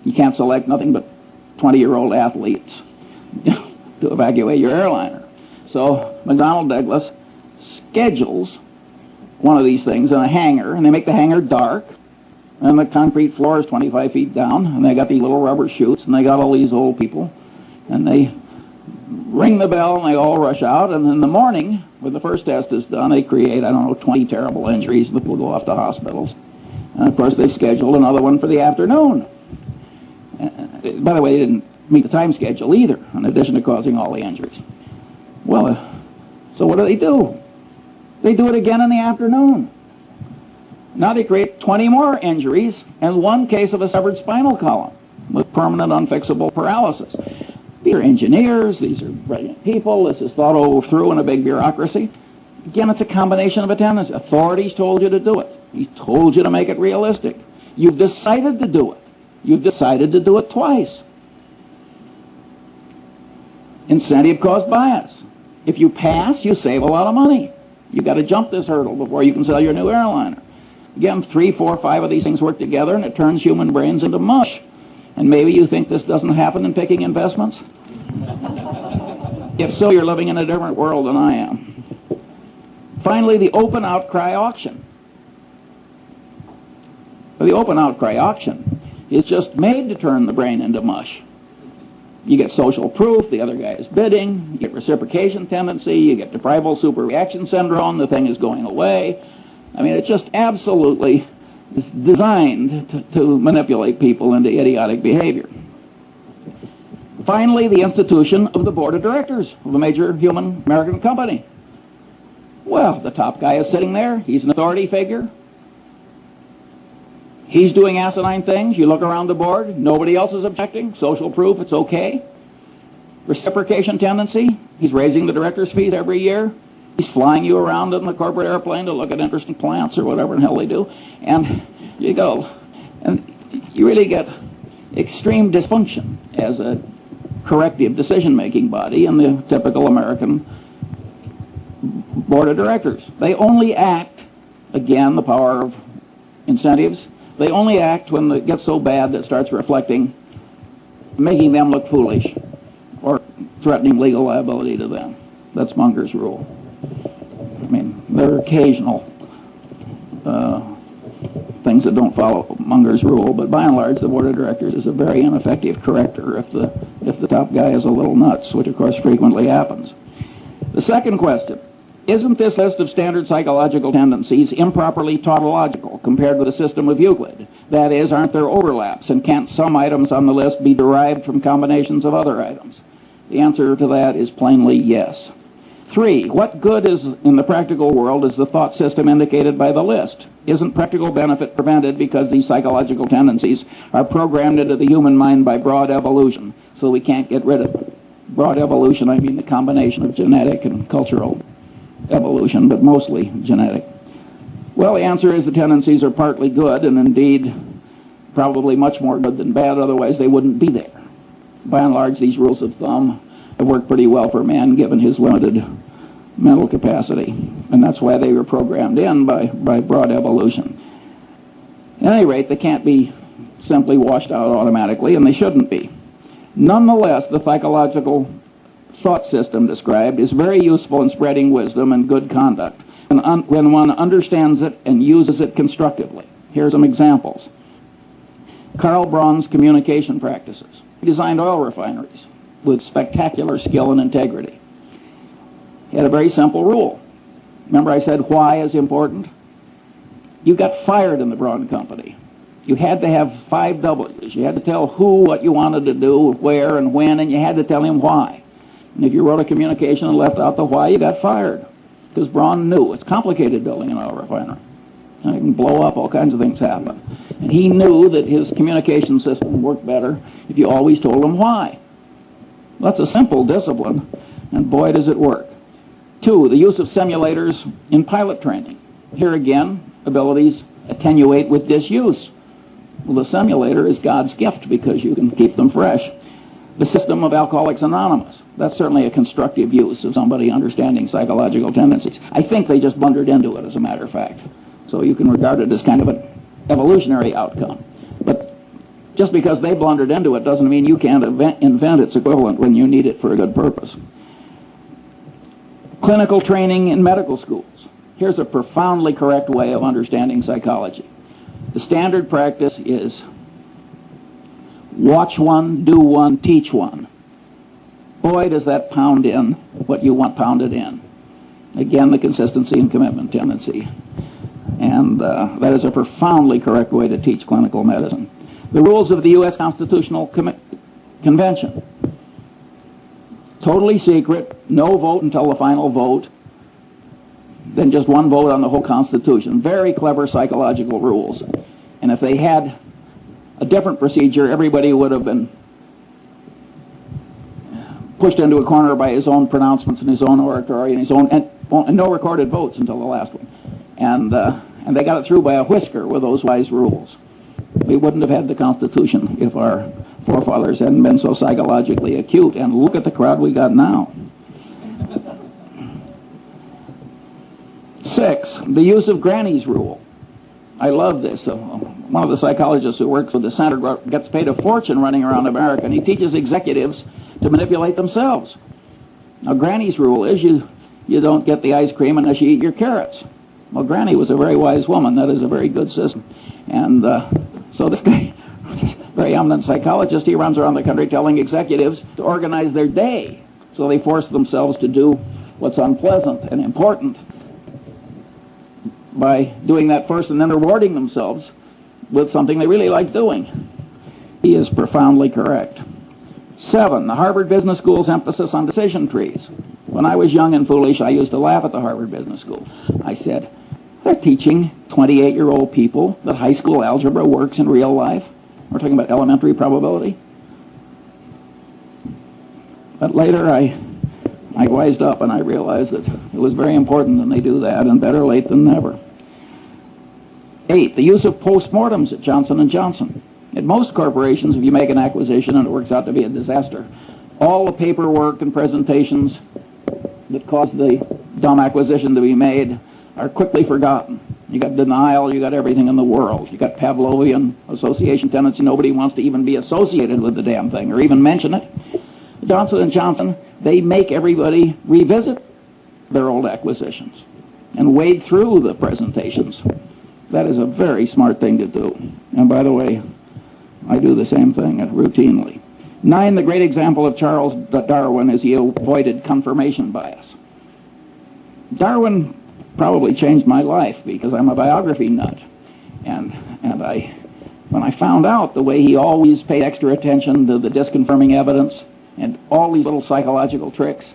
You can't select nothing but 20-year-old athletes to evacuate your airliner. So McDonnell Douglas schedules one of these things in a hangar, and they make the hangar dark, and the concrete floor is 25 feet down, and they got these little rubber chutes, and they got all these old people, and they ring the bell, and they all rush out, and in the morning, when the first test is done, they create, 20 terrible injuries that will go off to hospitals. And of course, they scheduled another one for the afternoon. By the way, they didn't meet the time schedule either, in addition to causing all the injuries. Well, so what do? They do it again in the afternoon. Now they create 20 more injuries and 1 case of a severed spinal column with permanent unfixable paralysis. These are engineers, these are brilliant people, this is thought through in a big bureaucracy. Again, it's a combination of a tendency. Authorities told you to do it. He told you to make it realistic. You've decided to do it. You've decided to do it twice. Incentive cost bias. If you pass, you save a lot of money. You've got to jump this hurdle before you can sell your new airliner. Again, 3, 4, 5 of these things work together, and it turns human brains into mush. And maybe you think this doesn't happen in picking investments? If so, you're living in a different world than I am. Finally, the open outcry auction. The open outcry auction is just made to turn the brain into mush. You get social proof, the other guy is bidding, you get reciprocation tendency, you get deprival superreaction syndrome, the thing is going away. I mean, it's just absolutely designed to manipulate people into idiotic behavior. Finally, the institution of the board of directors of a major human American company. Well, the top guy is sitting there, he's an authority figure. He's doing asinine things. You look around the board, nobody else is objecting. Social proof, it's okay. Reciprocation tendency, he's raising the director's fees every year. He's flying you around in the corporate airplane to look at interesting plants or whatever the hell they do. And you go. And you really get extreme dysfunction as a corrective decision-making body in the typical American board of directors. They only act, again, the power of incentives, they only act when it gets so bad that it starts reflecting, making them look foolish or threatening legal liability to them. That's Munger's rule. I mean, there are occasional things that don't follow Munger's rule, but by and large, the board of directors is a very ineffective corrector if the top guy is a little nuts, which of course frequently happens. The second question. Isn't this list of standard psychological tendencies improperly tautological compared with the system of Euclid? That is, aren't there overlaps, and can't some items on the list be derived from combinations of other items? The answer to that is plainly yes. 3. What good is in the practical world is the thought system indicated by the list? Isn't practical benefit prevented because these psychological tendencies are programmed into the human mind by broad evolution, so we can't get rid of them? Broad evolution, I mean the combination of genetic and cultural evolution, but mostly genetic. Well, the answer is the tendencies are partly good, and indeed probably much more good than bad, otherwise they wouldn't be there. By and large, these rules of thumb have worked pretty well for man given his limited mental capacity, and that's why they were programmed in by broad evolution. At any rate, they can't be simply washed out automatically, and they shouldn't be. Nonetheless, the psychological thought system described is very useful in spreading wisdom and good conduct when one understands it and uses it constructively. Here are some examples. Karl Braun's communication practices. He designed oil refineries with spectacular skill and integrity. He had a very simple rule. Remember I said why is important? You got fired in the Braun Company. You had to have 5 W's. You had to tell who what you wanted to do, where and when, and you had to tell him why. And if you wrote a communication and left out the why, you got fired. Because Braun knew. It's complicated building an oil refinery. It can blow up, all kinds of things happen. And he knew that his communication system worked better if you always told him why. That's a simple discipline, and boy does it work. 2, the use of simulators in pilot training. Here again, abilities attenuate with disuse. Well, the simulator is God's gift because you can keep them fresh. The system of Alcoholics Anonymous. That's certainly a constructive use of somebody understanding psychological tendencies. I think they just blundered into it, as a matter of fact. So you can regard it as kind of an evolutionary outcome. But just because they blundered into it doesn't mean you can't invent its equivalent when you need it for a good purpose. Clinical training in medical schools. Here's a profoundly correct way of understanding psychology. The standard practice is watch one, do one, teach one. Boy, does that pound in what you want pounded in. Again, the consistency and commitment tendency. And that is a profoundly correct way to teach clinical medicine. The rules of the U.S. Constitutional Convention. Totally secret, no vote until the final vote, then just one vote on the whole Constitution. Very clever psychological rules. And if they had a different procedure, everybody would have been pushed into a corner by his own pronouncements and his own oratory and his own, and no recorded votes until the last one. And they got it through by a whisker with those wise rules. We wouldn't have had the Constitution if our forefathers hadn't been so psychologically acute. And look at the crowd we got now. 6, the use of Granny's rule. I love this. One of the psychologists who works with the center gets paid a fortune running around America, and he teaches executives to manipulate themselves. Now, Granny's rule is you don't get the ice cream unless you eat your carrots. Well, Granny was a very wise woman. That is a very good system. And so this guy, very eminent psychologist, he runs around the country telling executives to organize their day. So they force themselves to do what's unpleasant and important by doing that first and then rewarding themselves with something they really like doing. He is profoundly correct. 7, the Harvard Business School's emphasis on decision trees. When I was young and foolish, I used to laugh at the Harvard Business School. I said, they're teaching 28-year-old people that high school algebra works in real life. We're talking about elementary probability. But later I wised up and I realized that it was very important that they do that, and better late than never. 8, the use of postmortems at Johnson & Johnson. At most corporations, if you make an acquisition and it works out to be a disaster, all the paperwork and presentations that caused the dumb acquisition to be made are quickly forgotten. You got denial, you got everything in the world. You got Pavlovian association tendency. Nobody wants to even be associated with the damn thing or even mention it. Johnson & Johnson, they make everybody revisit their old acquisitions and wade through the presentations. That is a very smart thing to do. And by the way, I do the same thing routinely. 9, the great example of Charles Darwin is he avoided confirmation bias. Darwin probably changed my life because I'm a biography nut. And when I found out the way he always paid extra attention to the disconfirming evidence and all these little psychological tricks,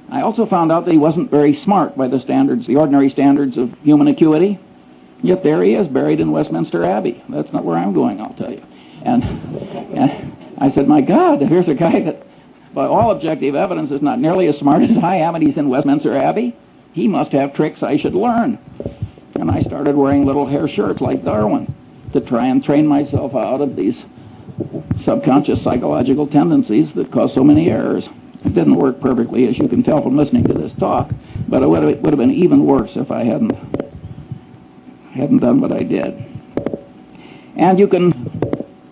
I also found out that he wasn't very smart by the standards, the ordinary standards of human acuity. Yet there he is, buried in Westminster Abbey. That's not where I'm going, I'll tell you. And I said, my God, here's a guy that, by all objective evidence, is not nearly as smart as I am, and he's in Westminster Abbey. He must have tricks I should learn. And I started wearing little hair shirts like Darwin to try and train myself out of these subconscious psychological tendencies that cause so many errors. It didn't work perfectly, as you can tell from listening to this talk, but it would have been even worse if I hadn't done what I did. And you can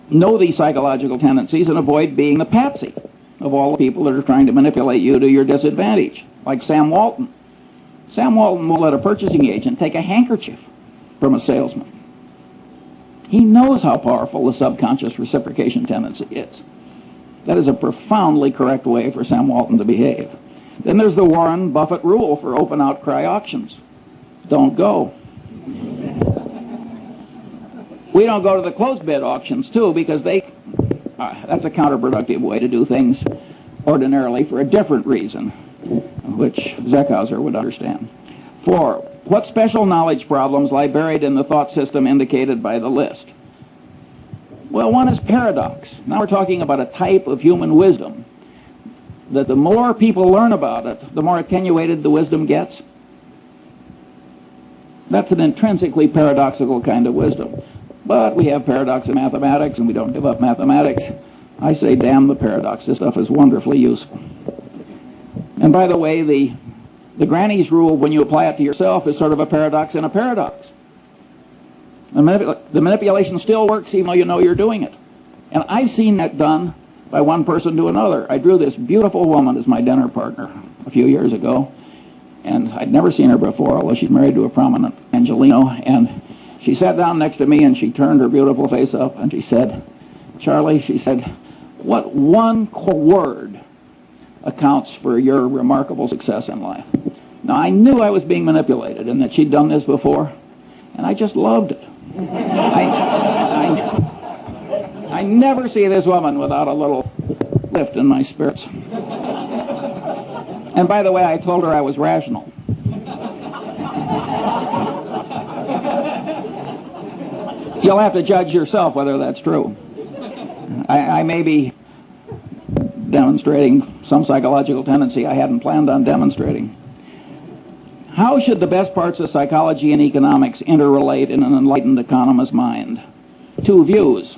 know these psychological tendencies and avoid being the patsy of all the people that are trying to manipulate you to your disadvantage, like Sam Walton. Sam Walton won't let a purchasing agent take a handkerchief from a salesman. He knows how powerful the subconscious reciprocation tendency is. That is a profoundly correct way for Sam Walton to behave. Then there's the Warren Buffett rule for open outcry auctions. Don't go. We don't go to the closed bid auctions, too, because that's a counterproductive way to do things ordinarily for a different reason, which Zeckhauser would understand. 4, what special knowledge problems lie buried in the thought system indicated by the list? Well, one is paradox. Now we're talking about a type of human wisdom that the more people learn about it, the more attenuated the wisdom gets. That's an intrinsically paradoxical kind of wisdom. But we have paradox in mathematics, and we don't give up mathematics. I say, damn the paradox. This stuff is wonderfully useful. And by the way, the granny's rule, when you apply it to yourself, is sort of a paradox in a paradox. The manipulation still works even though you know you're doing it. And I've seen that done by one person to another. I drew this beautiful woman as my dinner partner a few years ago, and I'd never seen her before, although she's married to a prominent Angelino, and she sat down next to me and she turned her beautiful face up and she said, Charlie, she said, what one word accounts for your remarkable success in life? Now, I knew I was being manipulated and that she'd done this before, and I just loved it. I never see this woman without a little lift in my spirits. And by the way, I told her I was rational. You'll have to judge yourself whether that's true. I may be demonstrating some psychological tendency I hadn't planned on demonstrating. How should the best parts of psychology and economics interrelate in an enlightened economist's mind? 2 views.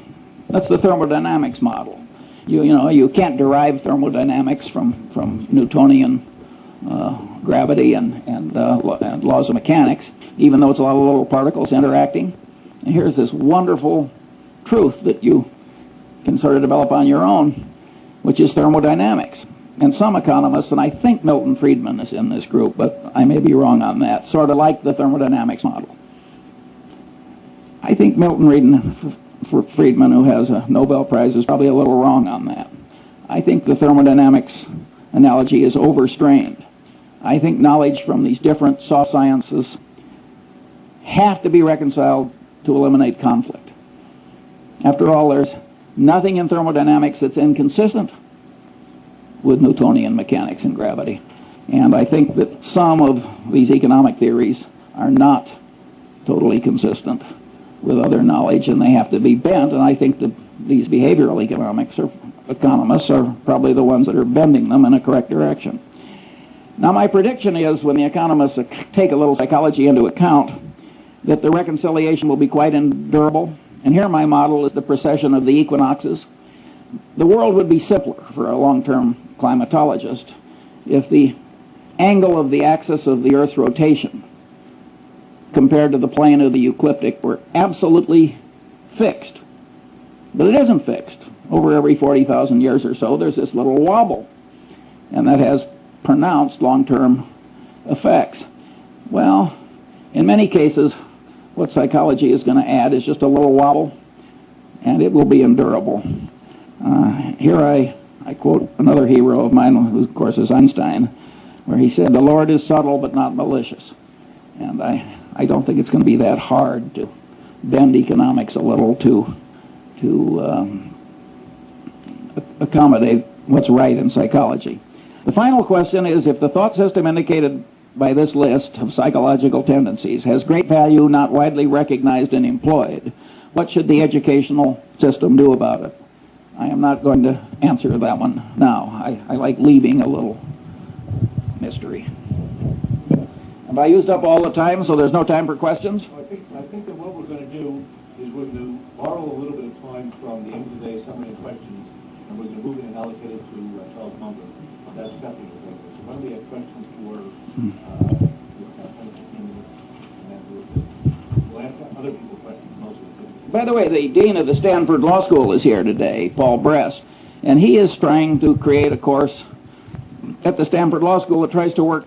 That's the thermodynamics model. You can't derive thermodynamics from Newtonian gravity and laws of mechanics, even though it's a lot of little particles interacting. And here's this wonderful truth that you can sort of develop on your own. which is thermodynamics. And some economists, and I think Milton Friedman is in this group, but I may be wrong on that, sort of like the thermodynamics model. I think Milton Friedman, who has a Nobel Prize, is probably a little wrong on that. I think the thermodynamics analogy is overstrained. I think knowledge from these different soft sciences have to be reconciled to eliminate conflict. After all, there's nothing in thermodynamics that's inconsistent with Newtonian mechanics and gravity. And I think that some of these economic theories are not totally consistent with other knowledge, and they have to be bent, and I think that these behavioral economists are probably the ones that are bending them in a correct direction. Now, my prediction is, when the economists take a little psychology into account, that the reconciliation will be quite endurable. And here my model is the precession of the equinoxes. The world would be simpler for a long-term climatologist if the angle of the axis of the Earth's rotation compared to the plane of the ecliptic were absolutely fixed. But it isn't fixed. Over every 40,000 years or so, there's this little wobble, and that has pronounced long-term effects. Well, in many cases, what psychology is going to add is just a little wobble, and it will be endurable. Here I quote another hero of mine, who of course is Einstein, where he said, "The Lord is subtle but not malicious." And I don't think it's going to be that hard to bend economics a little to accommodate what's right in psychology. The final question is, if the thought system indicated by this list of psychological tendencies has great value, not widely recognized and employed, what should the educational system do about it? I am not going to answer that one now. I like leaving a little mystery. Have I used up all the time, so there's no time for questions? I think that what we're going to do is we're going to borrow a little bit of time from the end of today's summary of questions, and we're going to move it and allocate it to Charles Munger. That's definitely the thing. So when we have questions for 10 to 15 minutes, and then we'll ask other people questions most of the time. By the way, the dean of the Stanford Law School is here today, Paul Brest, and he is trying to create a course at the Stanford Law School that tries to work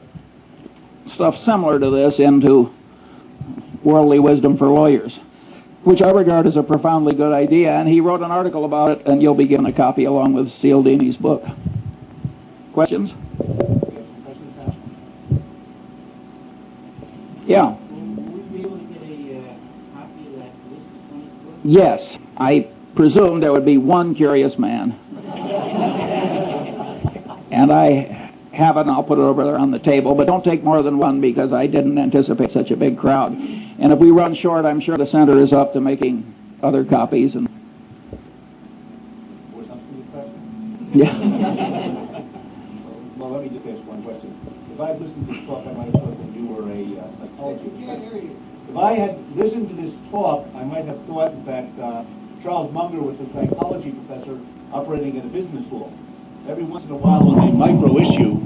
stuff similar to this into worldly wisdom for lawyers, which I regard as a profoundly good idea, and he wrote an article about it, and you'll be given a copy along with Cialdini's book. Questions? Yeah. Would we be able to get a copy of that list of 20 books? Yes. I presume there would be one curious man. And I have it, and I'll put it over there on the table, but don't take more than one, because I didn't anticipate such a big crowd. And if we run short, I'm sure the center is up to making other copies. And yeah. Well, let me just ask one question. If I had listened to this talk, I might have thought that you were a psychology professor. If I had listened to this talk, I might have thought that Charles Munger was a psychology professor operating in a business school. Every once in a while, on a micro issue,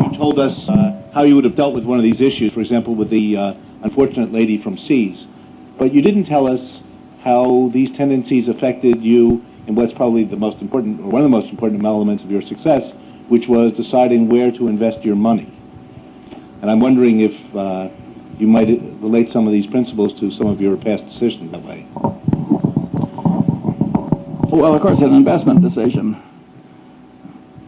you told us how you would have dealt with one of these issues, for example, with the unfortunate lady from Seas. But you didn't tell us how these tendencies affected you in what's probably the most important, or one of the most important elements of your success, which was deciding where to invest your money. And I'm wondering if you might relate some of these principles to some of your past decisions that way. Well, of course, an investment decision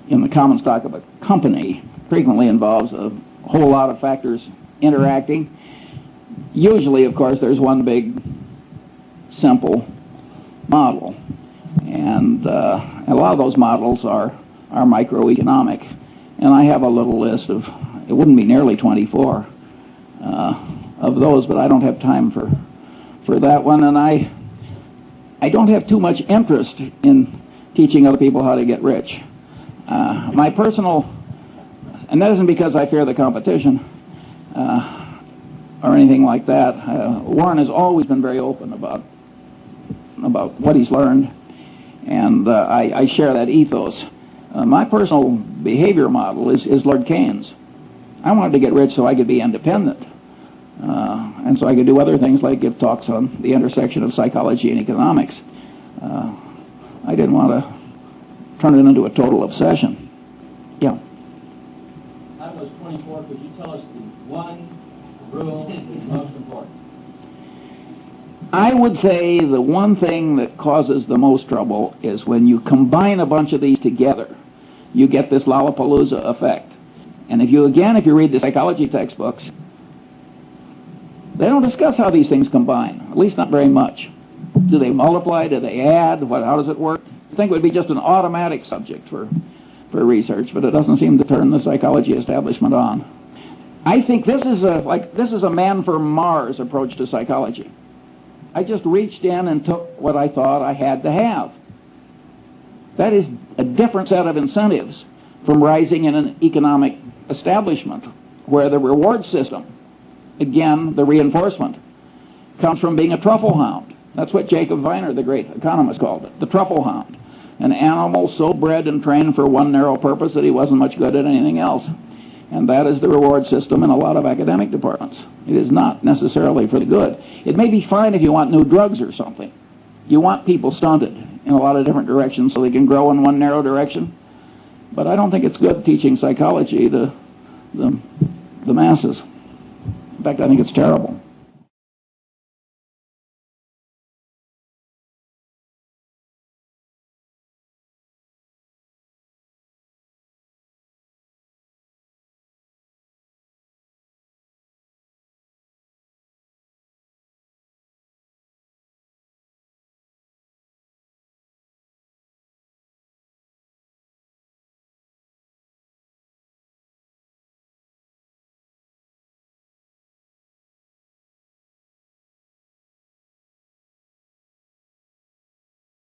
in the common stock of a company frequently involves a whole lot of factors interacting. Usually, of course, there's one big, simple model. And a lot of those models are microeconomic. And I have a little list of, it wouldn't be nearly 24 of those, but I don't have time for that one. And I don't have too much interest in teaching other people how to get rich. My personal, and that isn't because I fear the competition or anything like that. Warren has always been very open about what he's learned, and I share that ethos. My personal behavior model is Lord Keynes. I wanted to get rich so I could be independent, and so I could do other things like give talks on the intersection of psychology and economics. I didn't want to turn it into a total obsession. Yeah. I was 24. Could you tell us the one rule that's most important? I would say the one thing that causes the most trouble is when you combine a bunch of these together, you get this Lollapalooza effect. And if you read the psychology textbooks, they don't discuss how these things combine, at least not very much. Do they multiply? Do they add? How does it work? I think it would be just an automatic subject for research, but it doesn't seem to turn the psychology establishment on. I think this is a man from Mars approach to psychology. I just reached in and took what I thought I had to have. That is a different set of incentives from rising in an economic establishment where the reward system, again, the reinforcement, comes from being a truffle hound. That's what Jacob Viner, the great economist, called it, the truffle hound. An animal so bred and trained for one narrow purpose that he wasn't much good at anything else. And that is the reward system in a lot of academic departments. It is not necessarily for the good. It may be fine if you want new drugs or something. You want people stunted in a lot of different directions so they can grow in one narrow direction. But I don't think it's good teaching psychology to the masses. In fact, I think it's terrible.